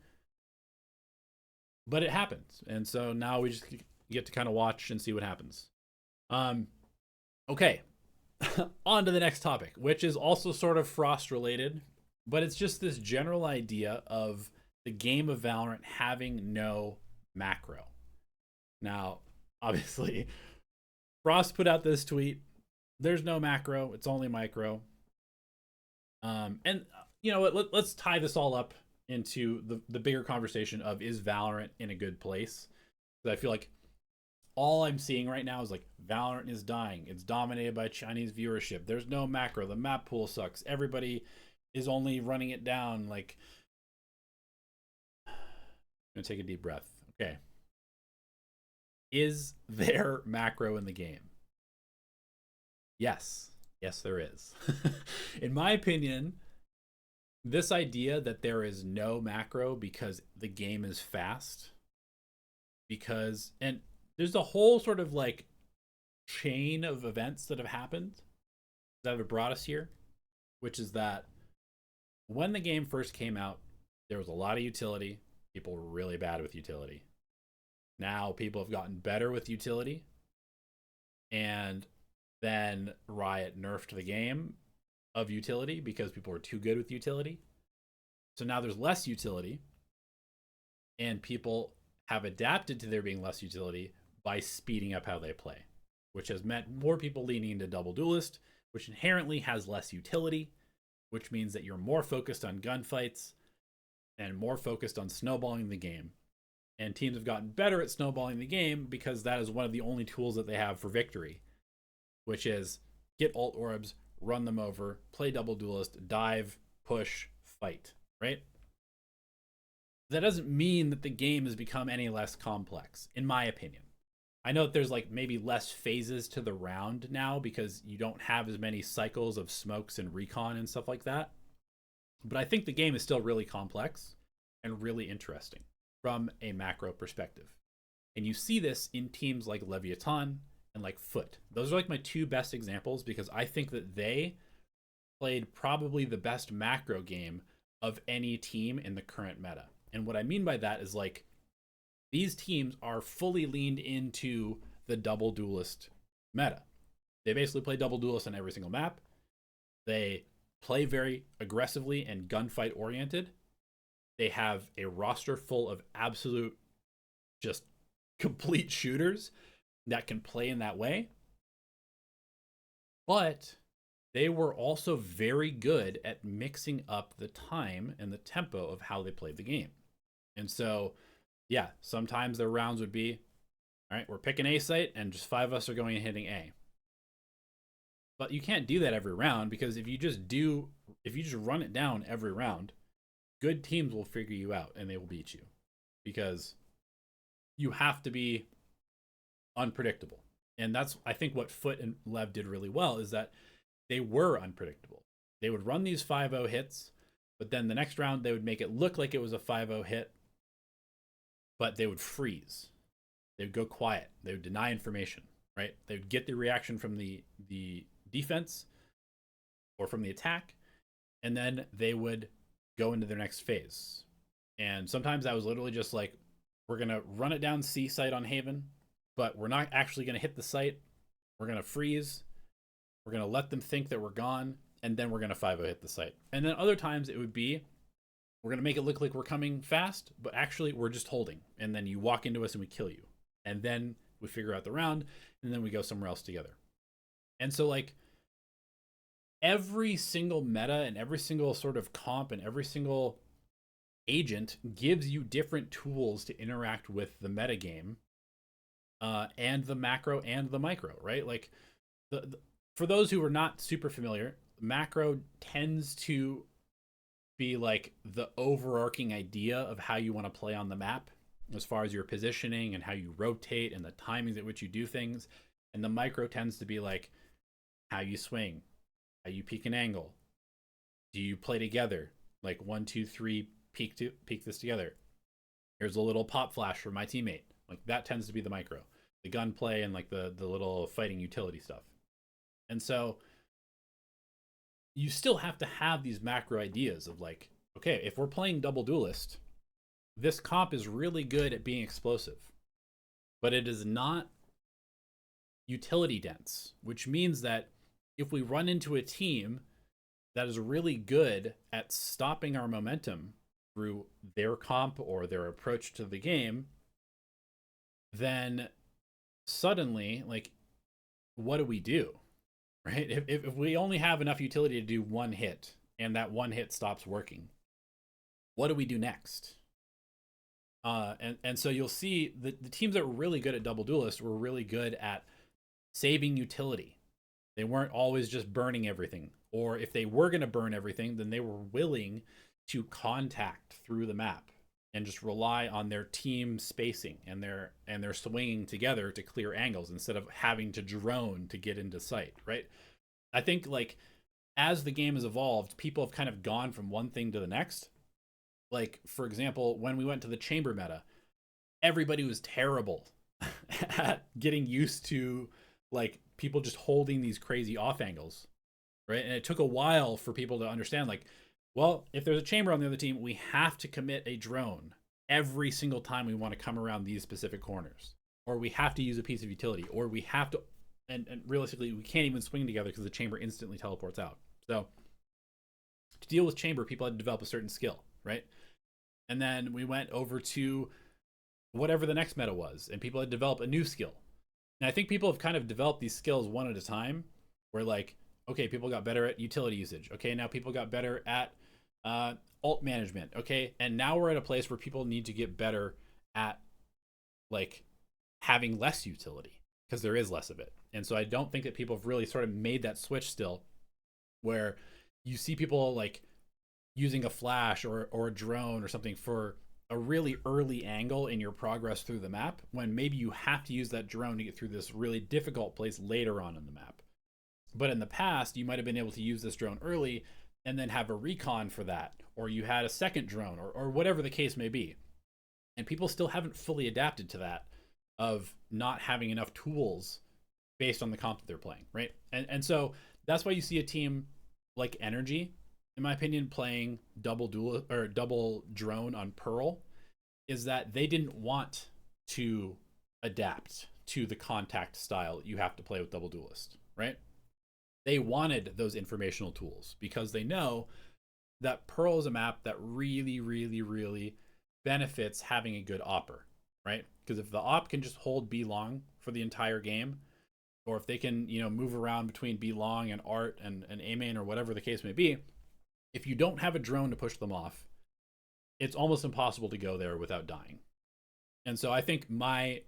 But it happens. And so now we just get to kind of watch and see what happens. Okay. On to the next topic, which is also sort of Frost related, but it's just this general idea of the game of Valorant having no macro. Now, obviously, Frost put out this tweet. There's no macro. It's only micro. And you know what? Let's tie this all up into the bigger conversation of, is Valorant in a good place? Because I feel like all I'm seeing right now is like Valorant is dying. It's dominated by Chinese viewership. There's no macro. The map pool sucks. Everybody is only running it down. Like, I'm gonna take a deep breath. Okay. Is there macro in the game? Yes. Yes, there is. In my opinion, this idea that there is no macro because the game is fast, and there's a whole sort of like chain of events that have happened that have brought us here, which is that when the game first came out, there was a lot of utility. People were really bad with utility. Now people have gotten better with utility, and then Riot nerfed the game of utility because people were too good with utility. So now there's less utility, and people have adapted to there being less utility by speeding up how they play, which has meant more people leaning into double duelist, which inherently has less utility, which means that you're more focused on gunfights and more focused on snowballing the game. And teams have gotten better at snowballing the game because that is one of the only tools that they have for victory, which is get ult orbs, run them over, play double duelist, dive, push, fight, right? that doesn't mean that the game has become any less complex, in my opinion. I know that there's like maybe less phases to the round now because you don't have as many cycles of smokes and recon and stuff like that. But I think the game is still really complex and really interesting from a macro perspective. And you see this in teams like Leviathan and like Foot. Those are like my two best examples because I think that they played probably the best macro game of any team in the current meta. And what I mean by that is like these teams are fully leaned into the double duelist meta. They basically play double duelist on every single map. They play very aggressively and gunfight oriented. They have a roster full of absolute just complete shooters that can play in that way. But they were also very good at mixing up the time and the tempo of how they played the game. And so, yeah, sometimes their rounds would be, all right, we're picking A site and just 5 of us are going and hitting A. But you can't do that every round because if you just run it down every round, good teams will figure you out and they will beat you because you have to be unpredictable. And that's, I think, what Foot and Lev did really well is that they were unpredictable. They would run these 5-0 hits, but then the next round they would make it look like it was a 5-0 hit, but they would freeze. They would go quiet. They would deny information, right? They would get the reaction from the defense or from the attack, and then they would go into their next phase. And sometimes that was literally just like, we're going to run it down C site on Haven, but we're not actually going to hit the site. We're going to freeze. We're going to let them think that we're gone, and then we're going to 5-0 hit the site. And then other times it would be, we're going to make it look like we're coming fast, but actually we're just holding. And then you walk into us and we kill you. And then we figure out the round, and then we go somewhere else together. And so like every single meta and every single sort of comp and every single agent gives you different tools to interact with the metagame and the macro and the micro, right? Like for those who are not super familiar, macro tends to be like the overarching idea of how you want to play on the map as far as your positioning and how you rotate and the timings at which you do things. And the micro tends to be like how you swing, how you peek an angle. Do you play together? Like 1, 2, 3, peek this together. Here's a little pop flash for my teammate. Like that tends to be the micro, the gunplay and like the little fighting utility stuff. And so you still have to have these macro ideas of like, okay, if we're playing double duelist, this comp is really good at being explosive, but it is not utility dense, which means that if we run into a team that is really good at stopping our momentum through their comp or their approach to the game, then suddenly, like, what do we do? Right? If we only have enough utility to do one hit and that one hit stops working, what do we do next? And so you'll see the teams that were really good at double duelist were really good at saving utility. They weren't always just burning everything. Or if they were going to burn everything, then they were willing to contact through the map and just rely on their team spacing and their swinging together to clear angles instead of having to drone to get into sight, right? I think like as the game has evolved, people have kind of gone from one thing to the next. Like, for example, when we went to the chamber meta, everybody was terrible at getting used to like people just holding these crazy off angles, right? And it took a while for people to understand like, well, if there's a chamber on the other team, we have to commit a drone every single time we want to come around these specific corners, or we have to use a piece of utility, or we have to, and realistically, we can't even swing together because the chamber instantly teleports out. So to deal with chamber, people had to develop a certain skill, right? And then we went over to whatever the next meta was, and people had developed a new skill. And I think people have kind of developed these skills one at a time, where like, okay, people got better at utility usage. Okay, now people got better at ult management. Okay, and now we're at a place where people need to get better at like having less utility because there is less of it. And so I don't think that people have really sort of made that switch still, where you see people like using a flash or a drone or something for a really early angle in your progress through the map when maybe you have to use that drone to get through this really difficult place later on in the map. But in the past, you might have been able to use this drone early and then have a recon for that, or you had a second drone, or whatever the case may be. And people still haven't fully adapted to that of not having enough tools based on the comp that they're playing, right? And so that's why you see a team like Energy, in my opinion, playing double dual or double drone on Pearl, is that they didn't want to adapt to the contact style you have to play with double duelist, right? They wanted those informational tools because they know that Pearl is a map that really, really, really benefits having a good opper, right? Because if the op can just hold B long for the entire game, or if they can, move around between B long and Art and A main or whatever the case may be, if you don't have a drone to push them off, it's almost impossible to go there without dying. And so I think my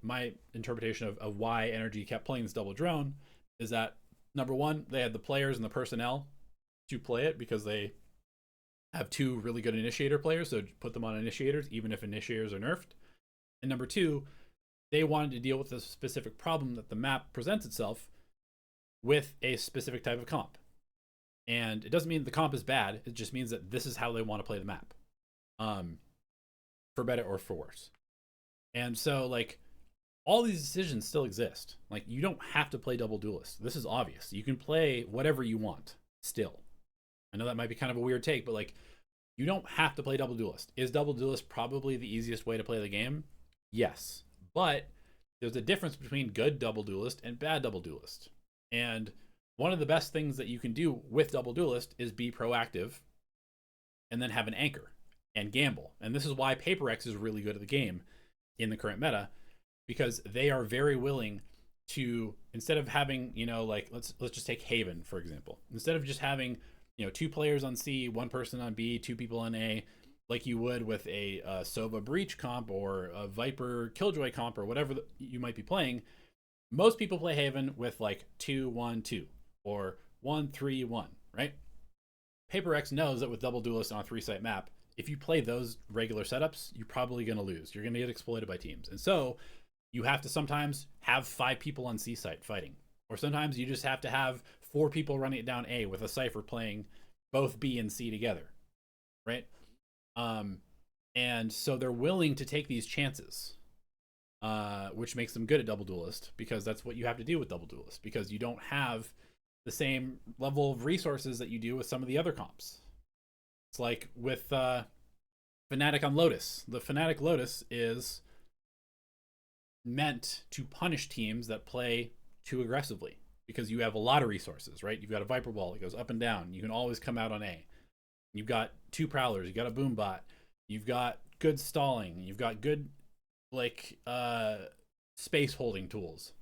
interpretation of why Energy kept playing this double drone is that, number one, they had the players and the personnel to play it because they have two really good initiator players, so put them on initiators, even if initiators are nerfed. And number two, they wanted to deal with a specific problem that the map presents itself with a specific type of comp. And it doesn't mean the comp is bad, it just means that this is how they want to play the map. For better or for worse. And so, like, all these decisions still exist. Like, you don't have to play double duelist. This is obvious. You can play whatever you want still. I know that might be kind of a weird take, but like, you don't have to play double duelist. Is double duelist probably the easiest way to play the game? Yes. But there's a difference between good double duelist and bad double duelist. And one of the best things that you can do with double duelist is be proactive and then have an anchor and gamble. And this is why PaperX is really good at the game in the current meta, because they are very willing to, instead of having, like, let's just take Haven, for example. Instead of just having, two players on C, one person on B, two people on A, like you would with a Sova Breach comp or a Viper Killjoy comp or whatever you might be playing, most people play Haven with like 2-1-2 or 1-3-1, right? PaperX knows that with double duelist on a 3-site map, if you play those regular setups, you're probably going to lose. You're going to get exploited by teams. And so you have to sometimes have 5 people on C site fighting. Or sometimes you just have to have 4 people running it down A with a Cypher playing both B and C together, right? And so they're willing to take these chances, which makes them good at double duelist, because that's what you have to do with double duelist, because you don't have the same level of resources that you do with some of the other comps. It's like with FNATIC on Lotus. The FNATIC Lotus is meant to punish teams that play too aggressively, because you have a lot of resources, right? You've got a Viper Ball that goes up and down. You can always come out on A. You've got 2 Prowlers. You've got a Boom Bot. You've got good stalling. You've got good, like, space holding tools.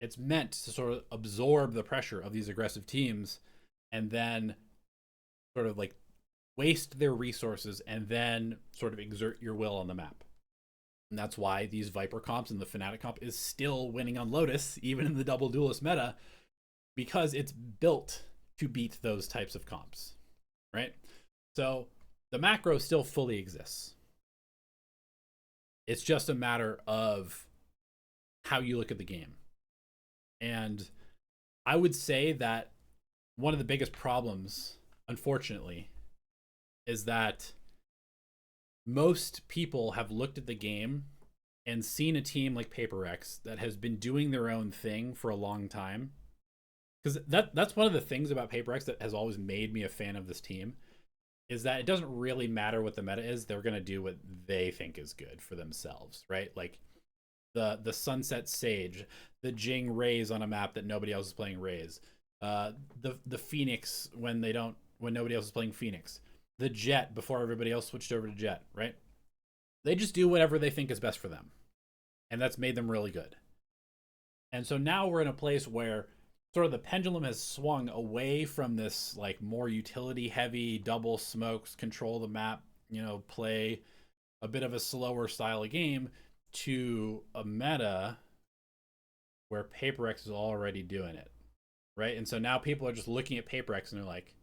It's meant to sort of absorb the pressure of these aggressive teams and then sort of like waste their resources and then sort of exert your will on the map. And that's why these Viper comps and the FNATIC comp is still winning on Lotus, even in the double duelist meta, because it's built to beat those types of comps, right? So the macro still fully exists. It's just a matter of how you look at the game. And I would say that one of the biggest problems, unfortunately, is that most people have looked at the game and seen a team like PaperX that has been doing their own thing for a long time. Because that's one of the things about PaperX that has always made me a fan of this team, is that it doesn't really matter what the meta is. They're going to do what they think is good for themselves, right? Like the Sunset Sage, the Jing Rays on a map that nobody else is playing Rays, the Phoenix when nobody else is playing Phoenix, the Jet before everybody else switched over to Jet, right? They just do whatever they think is best for them. And that's made them really good. And so now we're in a place where sort of the pendulum has swung away from this like more utility heavy double smokes, control the map, play a bit of a slower style of game, to a meta where PaperX is already doing it, right? And so now people are just looking at PaperX and they're like,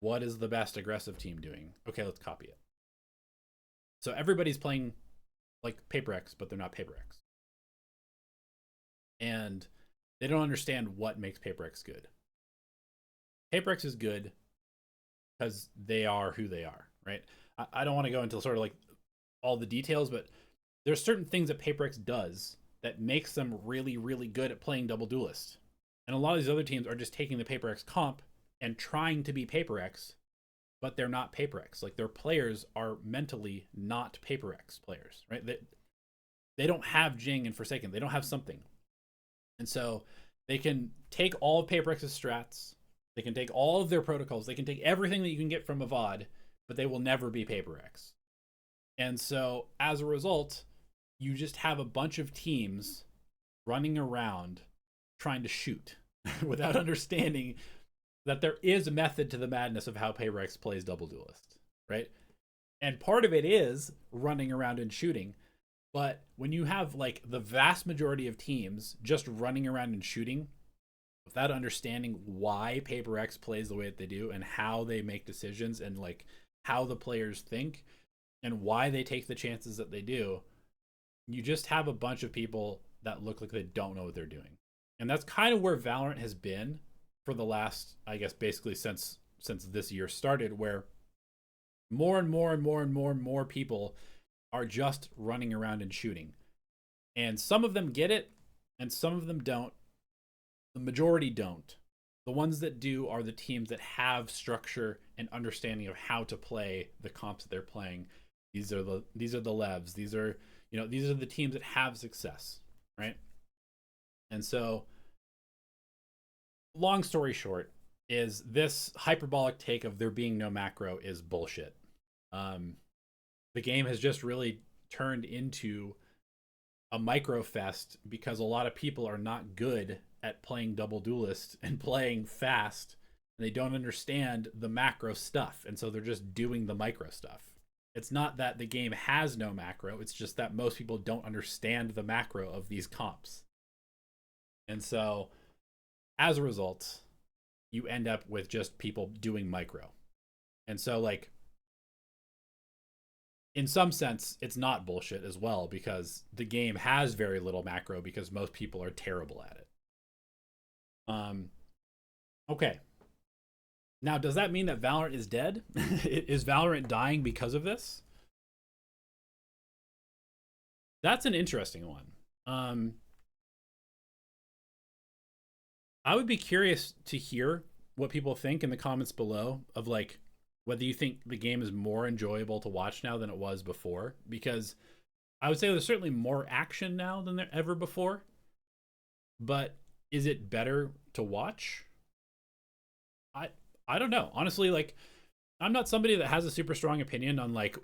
what is the best aggressive team doing? Okay, let's copy it. So everybody's playing like Paper X, but they're not Paper X. And they don't understand what makes Paper X good. Paper X is good because they are who they are, right? I don't want to go into sort of like all the details, but there's certain things that Paper X does that makes them really, really good at playing Double Duelist. And a lot of these other teams are just taking the Paper X comp and trying to be Paper X, but they're not Paper X. Like, their players are mentally not Paper X players, right? They don't have Jing and Forsaken. They don't have something. And so they can take all of Paper X's strats. They can take all of their protocols. They can take everything that you can get from a VOD, but they will never be Paper X. And so as a result, you just have a bunch of teams running around trying to shoot without understanding that there is a method to the madness of how Paper X plays Double Duelist, right? And part of it is running around and shooting. But when you have like the vast majority of teams just running around and shooting without understanding why Paper X plays the way that they do and how they make decisions and like how the players think and why they take the chances that they do, you just have a bunch of people that look like they don't know what they're doing. And that's kind of where Valorant has been for the last, I guess, basically since this year started, where more and more and more and more and more people are just running around and shooting. And some of them get it and some of them don't. The majority don't. The ones that do are the teams that have structure and understanding of how to play the comps that they're playing. These are the Levs. These are the teams that have success, right? And so, long story short, is this hyperbolic take of there being no macro is bullshit. The game has just really turned into a micro fest because a lot of people are not good at playing Double Duelist and playing fast, and they don't understand the macro stuff, and so they're just doing the micro stuff. It's not that the game has no macro, it's just that most people don't understand the macro of these comps. And so, as a result, you end up with just people doing micro. And so, like, in some sense, it's not bullshit as well, because the game has very little macro because most people are terrible at it. Okay. Now, does that mean that Valorant is dead? Is Valorant dying because of this? That's an interesting one. I would be curious to hear what people think in the comments below of like whether you think the game is more enjoyable to watch now than it was before, because I would say there's certainly more action now than there ever before. But is it better to watch? I don't know. Honestly, like, I'm not somebody that has a super strong opinion on like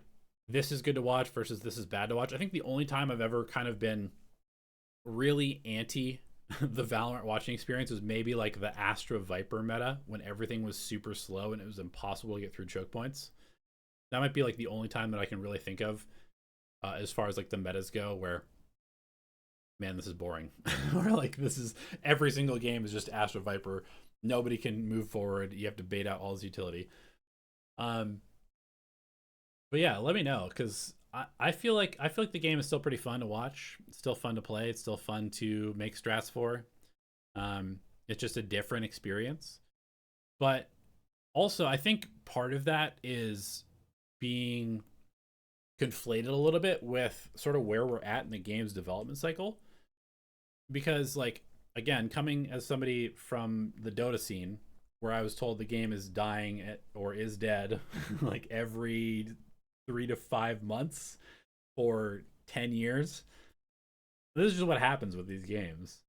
this is good to watch versus this is bad to watch. I think the only time I've ever kind of been really anti the Valorant watching experience was maybe like the Astra Viper meta when everything was super slow and it was impossible to get through choke points. That might be like the only time that I can really think of as far as like the metas go, where, man, this is boring. Or like this is every single game is just Astra Viper. Nobody can move forward. You have to bait out all his utility. But yeah, let me know, because I feel like the game is still pretty fun to watch. It's still fun to play. It's still fun to make strats for. It's just a different experience. But also, I think part of that is being conflated a little bit with sort of where we're at in the game's development cycle. Because, like, again, coming as somebody from the Dota scene, where I was told the game is dying or is dead like every 3 to 5 months for 10 years. This is just what happens with these games.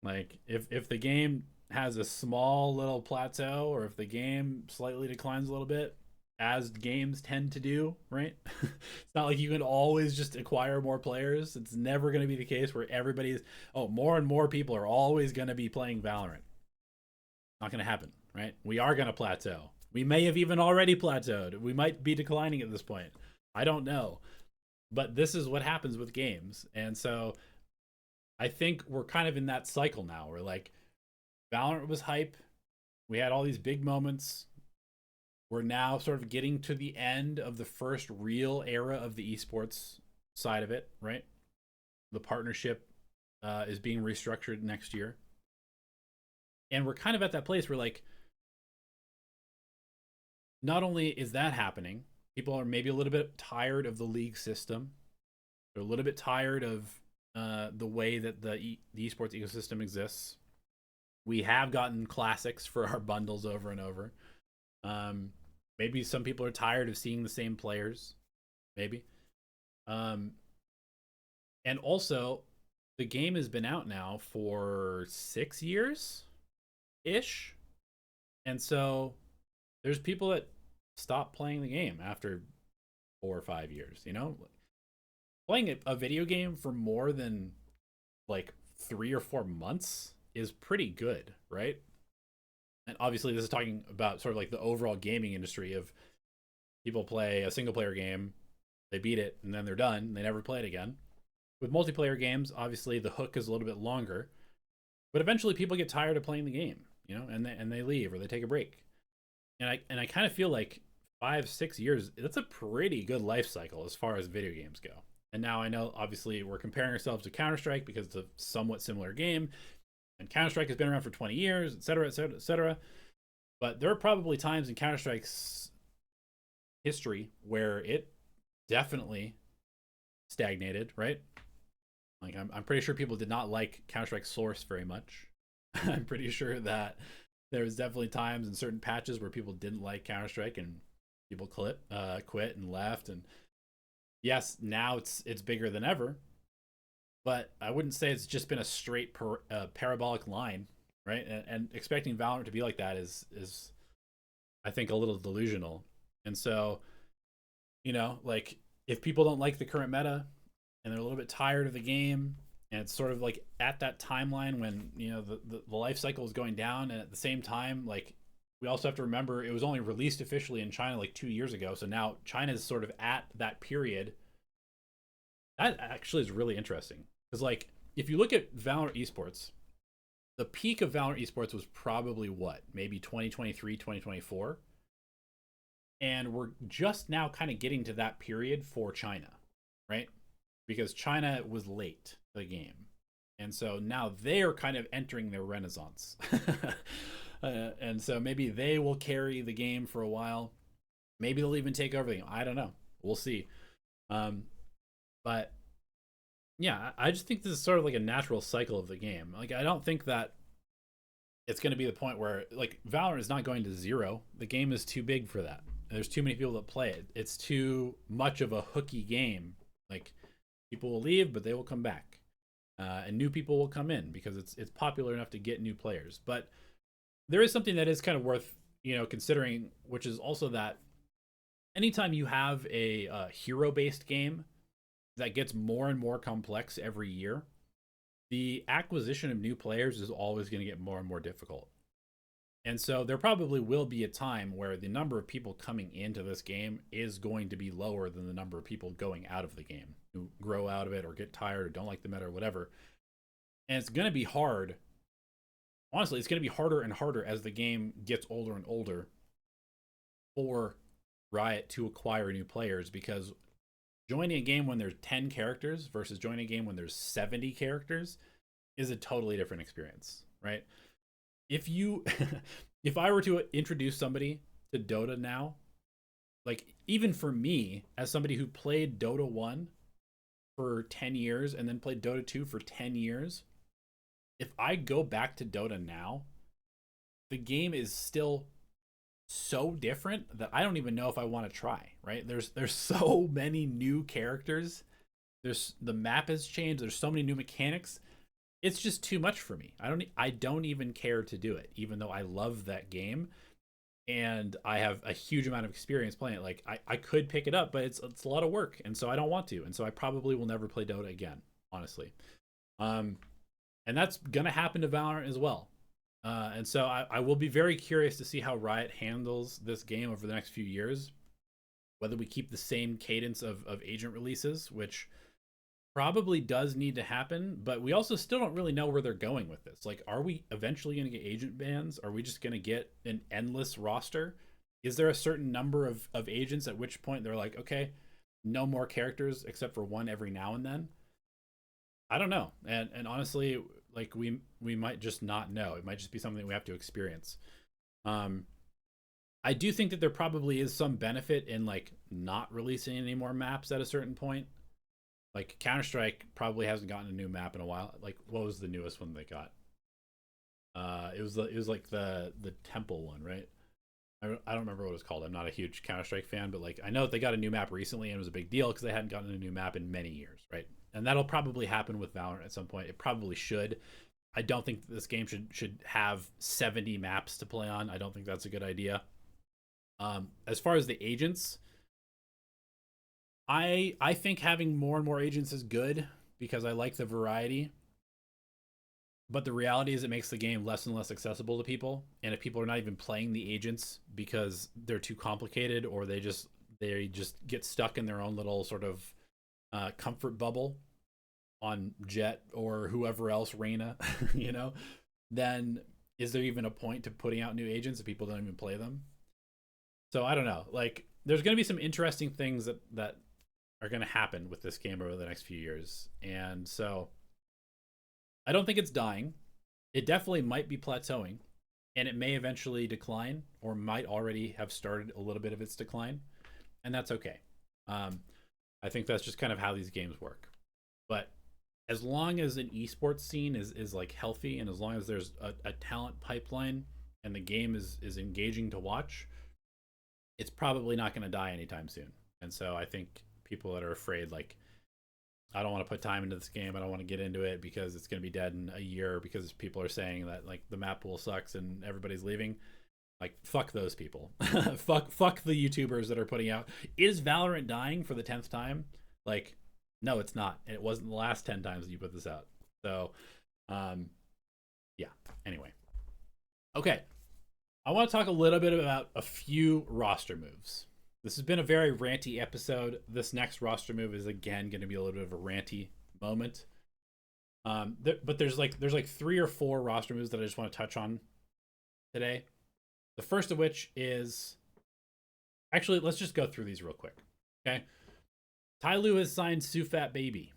Like, if the game has a small little plateau, or if the game slightly declines a little bit, as games tend to do, right? It's not like you can always just acquire more players. It's never going to be the case where everybody's, more and more people are always going to be playing Valorant. Not going to happen, right? We are going to plateau. We may have even already plateaued. We might be declining at this point. I don't know. But this is what happens with games. And so I think we're kind of in that cycle now where, like, Valorant was hype. We had all these big moments. we're now sort of getting to the end of the first real era of the esports side of it, right? The partnership is being restructured next year. And we're kind of at that place where, like, not only is that happening, people are maybe a little bit tired of the league system. They're a little bit tired of the way that the esports ecosystem exists. We have gotten classics for our bundles over and over. Maybe some people are tired of seeing the same players. Maybe. And also, the game has been out now for 6 years ish. And so there's people that stop playing the game after 4 or 5 years, you know? Playing a video game for more than like 3 or 4 months is pretty good, right? And obviously this is talking about sort of like the overall gaming industry of people play a single player game, they beat it, and then they're done, they never play it again. With multiplayer games, obviously the hook is a little bit longer, but eventually people get tired of playing the game, you know, and they leave or they take a break. And I kind of feel like 5-6 years, that's a pretty good life cycle as far as video games go. And now I know obviously we're comparing ourselves to Counter-Strike because it's a somewhat similar game, and Counter-Strike has been around for 20 years, etc., etc., etc. But there are probably times in Counter-Strike's history where it definitely stagnated, right? Like I'm pretty sure people did not like Counter-Strike Source very much. I'm pretty sure that there was definitely times in certain patches where people didn't like Counter-Strike and people quit and left. And yes, now it's bigger than ever, but I wouldn't say it's just been a straight parabolic line, right? And expecting Valorant to be like that is I think a little delusional. And so, you know, like if people don't like the current meta and they're a little bit tired of the game, and it's sort of like at that timeline when, you know, the life cycle is going down, and at the same time, like, we also have to remember it was only released officially in China like 2 years ago, so now China is sort of at that period. That actually is really interesting because, like, if you look at Valorant esports, the peak of Valorant esports was probably what, maybe 2023, 2024, and we're just now kind of getting to that period for China, right? Because China was late to the game, and so now they're kind of entering their renaissance. And so maybe they will carry the game for a while. Maybe they'll even take over the game. I don't know. We'll see. But yeah, I just think this is sort of like a natural cycle of the game. Like, I don't think that it's going to be the point where, like, Valorant is not going to zero. The game is too big for that. There's too many people that play it. It's too much of a hooky game. Like, people will leave, but they will come back. And new people will come in because it's popular enough to get new players. But there is something that is kind of worth, you know, considering, which is also that anytime you have a hero-based game that gets more and more complex every year, the acquisition of new players is always going to get more and more difficult. And so there probably will be a time where the number of people coming into this game is going to be lower than the number of people going out of the game who grow out of it or get tired or don't like the meta or whatever. And it's going to be hard. Honestly, it's going to be harder and harder as the game gets older and older for Riot to acquire new players, because joining a game when there's 10 characters versus joining a game when there's 70 characters is a totally different experience, right? If you if I were to introduce somebody to Dota now, like, even for me as somebody who played Dota 1 for 10 years and then played Dota 2 for 10 years, if I go back to Dota now, the game is still so different that I don't even know if I want to try, right? There's so many new characters. The map has changed. There's so many new mechanics. It's just too much for me. I don't even care to do it, even though I love that game and I have a huge amount of experience playing it. Like, I could pick it up, but it's a lot of work, and so I don't want to. And so I probably will never play Dota again, honestly. And that's going to happen to Valorant as well. And so I will be very curious to see how Riot handles this game over the next few years. Whether we keep the same cadence of agent releases, which probably does need to happen, but we also still don't really know where they're going with this. Like, are we eventually going to get agent bans? Are we just going to get an endless roster? Is there a certain number of agents at which point they're like, okay, no more characters except for one every now and then? I don't know. And honestly, like we might just not know. It might just be something we have to experience. Um, I do think that there probably is some benefit in like not releasing any more maps at a certain point. Like Counter-Strike probably hasn't gotten a new map in a while. Like what was the newest one they got? It was like the temple one, right? I don't remember what it was called. I'm not a huge Counter-Strike fan, but like I know that they got a new map recently and it was a big deal because they hadn't gotten a new map in many years, right? And that'll probably happen with Valorant at some point. It probably should. I don't think this game should have 70 maps to play on. I don't think that's a good idea. As far as the agents, I think having more and more agents is good because I like the variety. But the reality is it makes the game less and less accessible to people. And if people are not even playing the agents because they're too complicated or they just get stuck in their own little sort of comfort bubble on Jet or whoever else, Reyna, you know, then is there even a point to putting out new agents if people don't even play them? So I don't know. Like there's going to be some interesting things that are going to happen with this game over the next few years. And so I don't think it's dying. It definitely might be plateauing, and it may eventually decline, or might already have started a little bit of its decline, and that's okay. I think that's just kind of how these games work. But as long as an esports scene is like healthy, and as long as there's a talent pipeline, and the game is engaging to watch, it's probably not going to die anytime soon. And so I think people that are afraid, like, I don't want to put time into this game. I don't want to get into it because it's going to be dead in a year because people are saying that like the map pool sucks and everybody's leaving. Like fuck those people. fuck the YouTubers that are putting out. Is Valorant dying for the 10th time? Like, no, it's not. And it wasn't the last 10 times that you put this out. So, yeah. Anyway, okay. I want to talk a little bit about a few roster moves. This has been a very ranty episode. This next roster move is again going to be a little bit of a ranty moment. But there's like 3 or 4 roster moves that I just want to touch on today. The first of which is actually, let's just go through these real quick. Okay, TYLOO has signed Sufat Baby,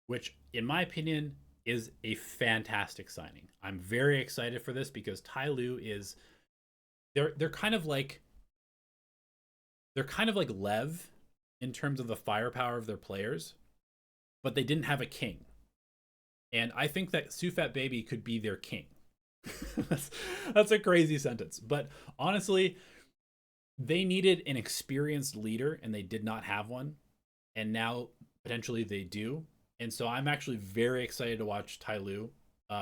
which in my opinion is a fantastic signing. I'm very excited for this because TYLOO is they're kind of like Lev in terms of the firepower of their players, but they didn't have a king. And I think that Sufat Baby could be their king. that's a crazy sentence. But honestly, they needed an experienced leader and they did not have one. And now potentially they do. And so I'm actually very excited to watch TYLOO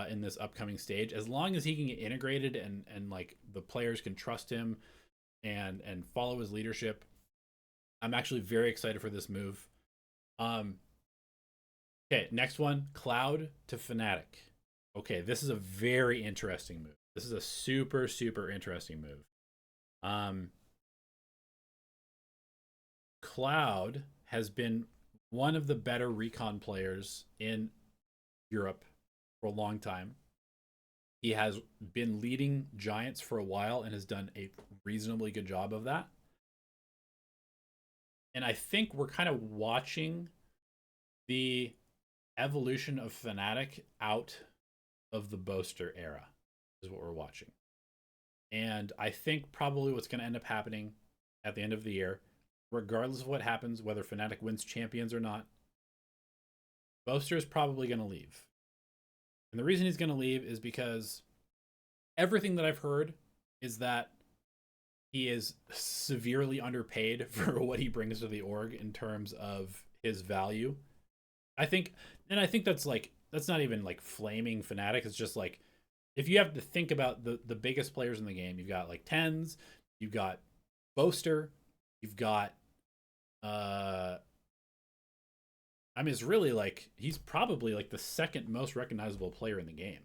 in this upcoming stage. As long as he can get integrated and like the players can trust him and follow his leadership, I'm actually very excited for this move. Okay, next one, Cloud to FNATIC. Okay, this is a very interesting move. This is a super interesting move. Cloud has been one of the better recon players in Europe for a long time. He has been leading Giants for a while and has done a reasonably good job of that. And I think we're kind of watching the evolution of FNATIC out of the Boaster era is what we're watching. And I think probably what's going to end up happening at the end of the year, regardless of what happens, whether FNATIC wins champions or not, Boaster is probably going to leave. And the reason he's going to leave is because everything that I've heard is that he is severely underpaid for what he brings to the org in terms of his value. I think that's not even like flaming FNATIC. It's just like, if you have to think about the biggest players in the game, you've got like TenZ, you've got Boaster, you've got I mean, it's really like he's probably like the second most recognizable player in the game.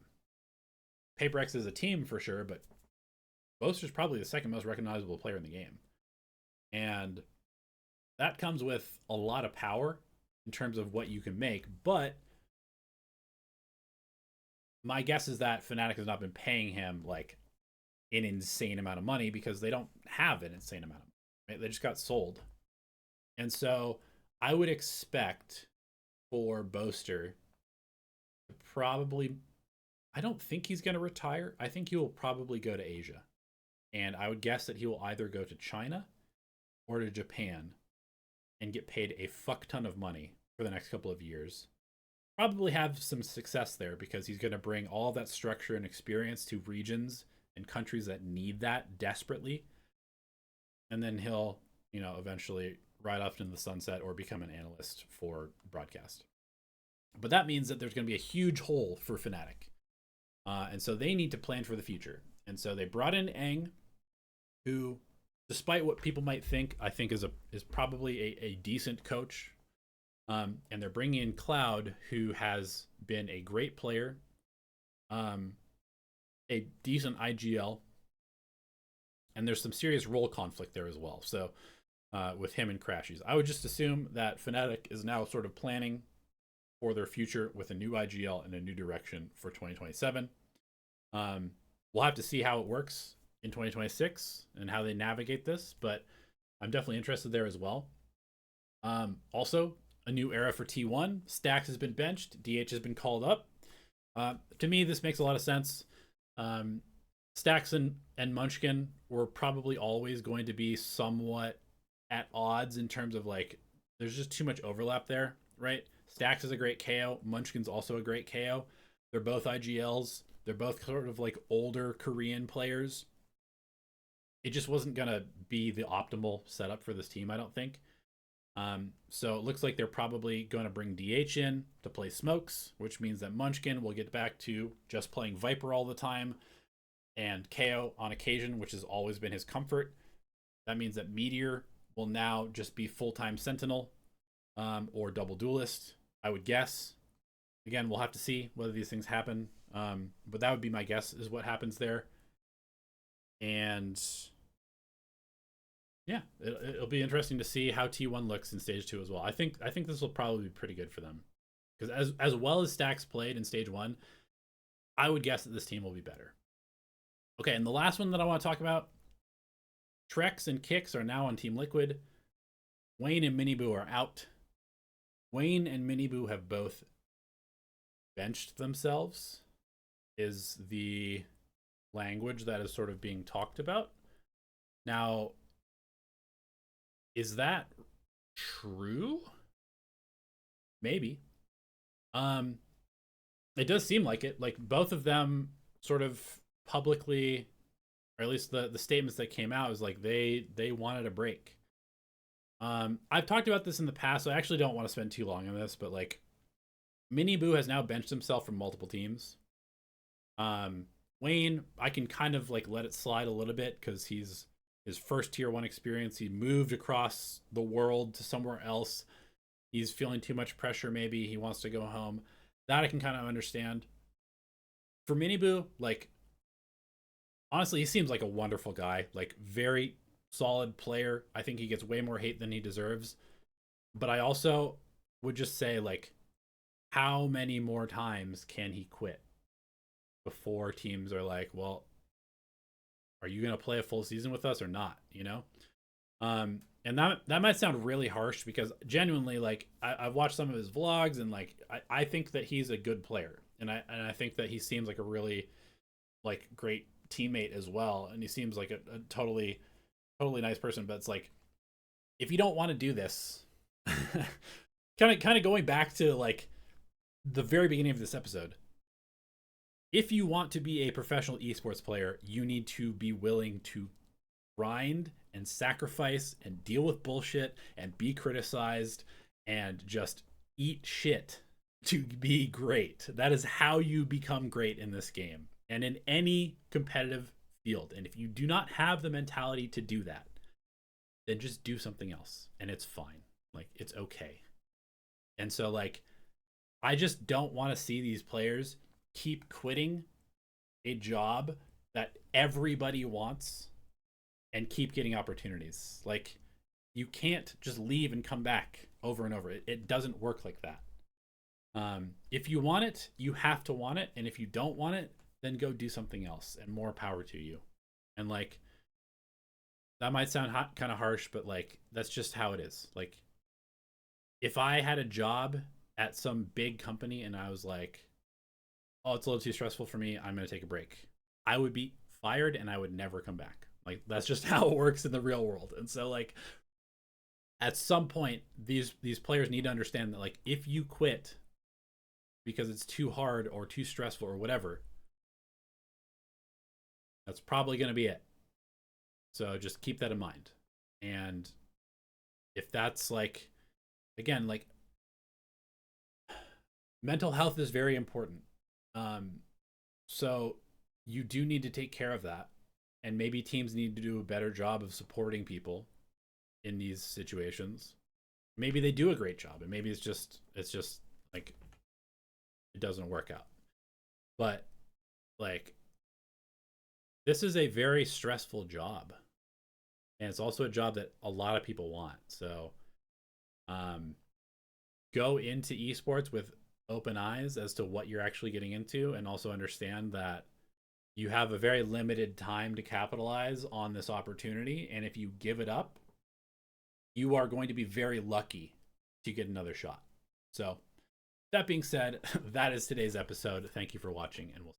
PaperX is a team for sure, but Boaster's probably the second most recognizable player in the game. And that comes with a lot of power in terms of what you can make. But my guess is that FNATIC has not been paying him like an insane amount of money because they don't have an insane amount of money. Right? They just got sold. And so I would expect for Boaster to probably, I don't think he's going to retire. I think he will probably go to Asia. And I would guess that he will either go to China or to Japan and get paid a fuck ton of money for the next couple of years. Probably have some success there because he's going to bring all that structure and experience to regions and countries that need that desperately. And then he'll, eventually ride off into the sunset or become an analyst for broadcast. But that means that there's going to be a huge hole for FNATIC. And so they need to plan for the future. And so they brought in Aang, who, despite what people might think, I think is probably a decent coach. And they're bringing in Cloud, who has been a great player, a decent IGL, and there's some serious role conflict there as well. So with him and Crashies, I would just assume that FNATIC is now sort of planning for their future with a new IGL and a new direction for 2027. We'll have to see how it works in 2026 and how they navigate this, but I'm definitely interested there as well. Also, a new era for T1. Stax has been benched. DH has been called up. To me, this makes a lot of sense. Stax and Munchkin were probably always going to be somewhat at odds in terms of like, there's just too much overlap there, right? Stax is a great KO. Munchkin's also a great KO. They're both IGLs. They're both sort of like older Korean players. It just wasn't going to be the optimal setup for this team, I don't think. So it looks like they're probably going to bring DH in to play Smokes, which means that Munchkin will get back to just playing Viper all the time and KO on occasion, which has always been his comfort. That means that Meteor will now just be full-time Sentinel or double duelist, I would guess. Again, we'll have to see whether these things happen. But that would be my guess is what happens there. And yeah, it'll be interesting to see how T1 looks in stage 2 as well. I think this will probably be pretty good for them. Because as well as Stax played in stage 1, I would guess that this team will be better. Okay, and the last one that I want to talk about, Trex and Kicks are now on Team Liquid. Wayne and Miniboo are out. Wayne and Miniboo have both benched themselves, is the language that is sort of being talked about. Now, is that true? Maybe. It does seem like it. Like both of them sort of publicly, or at least the statements that came out is like they wanted a break. I've talked about this in the past, so I actually don't want to spend too long on this, but like Miniboo has now benched himself from multiple teams. Wayne, I can kind of like let it slide a little bit because he's his first tier 1 experience. He moved across the world to somewhere else. He's feeling too much pressure. Maybe he wants to go home. That I can kind of understand. For Miniboo, like, honestly, he seems like a wonderful guy. Like, very solid player. I think he gets way more hate than he deserves. But I also would just say, like, how many more times can he quit before teams are like, well, are you going to play a full season with us or not? And that might sound really harsh because genuinely, like, I've watched some of his vlogs and like, I think that he's a good player. And I think that he seems like a really like great teammate as well. And he seems like a totally nice person, but it's like, if you don't want to do this, kind of going back to like the very beginning of this episode, if you want to be a professional esports player, you need to be willing to grind and sacrifice and deal with bullshit and be criticized and just eat shit to be great. That is how you become great in this game and in any competitive field. And if you do not have the mentality to do that, then just do something else and it's fine. Like, it's okay. And so like, I just don't want to see these players keep quitting a job that everybody wants and keep getting opportunities. Like, you can't just leave and come back over and over. It doesn't work like that. If you want it, you have to want it. And if you don't want it, then go do something else, and more power to you. And like, that might sound kind of harsh, but like, that's just how it is. Like, if I had a job at some big company and I was like, oh, it's a little too stressful for me, I'm going to take a break, I would be fired and I would never come back. Like, that's just how it works in the real world. And so like, at some point, these players need to understand that like, if you quit because it's too hard or too stressful or whatever, that's probably going to be it. So just keep that in mind. And if that's like, again, like, mental health is very important. Um, so you do need to take care of that. And maybe teams need to do a better job of supporting people in these situations. Maybe they do a great job, and maybe it's just like, it doesn't work out. But like, this is a very stressful job, and it's also a job that a lot of people want. So um go into esports with open eyes as to what you're actually getting into, and also understand that you have a very limited time to capitalize on this opportunity, and if you give it up, you are going to be very lucky to get another shot. So that being said, that is today's episode. Thank you for watching, and we'll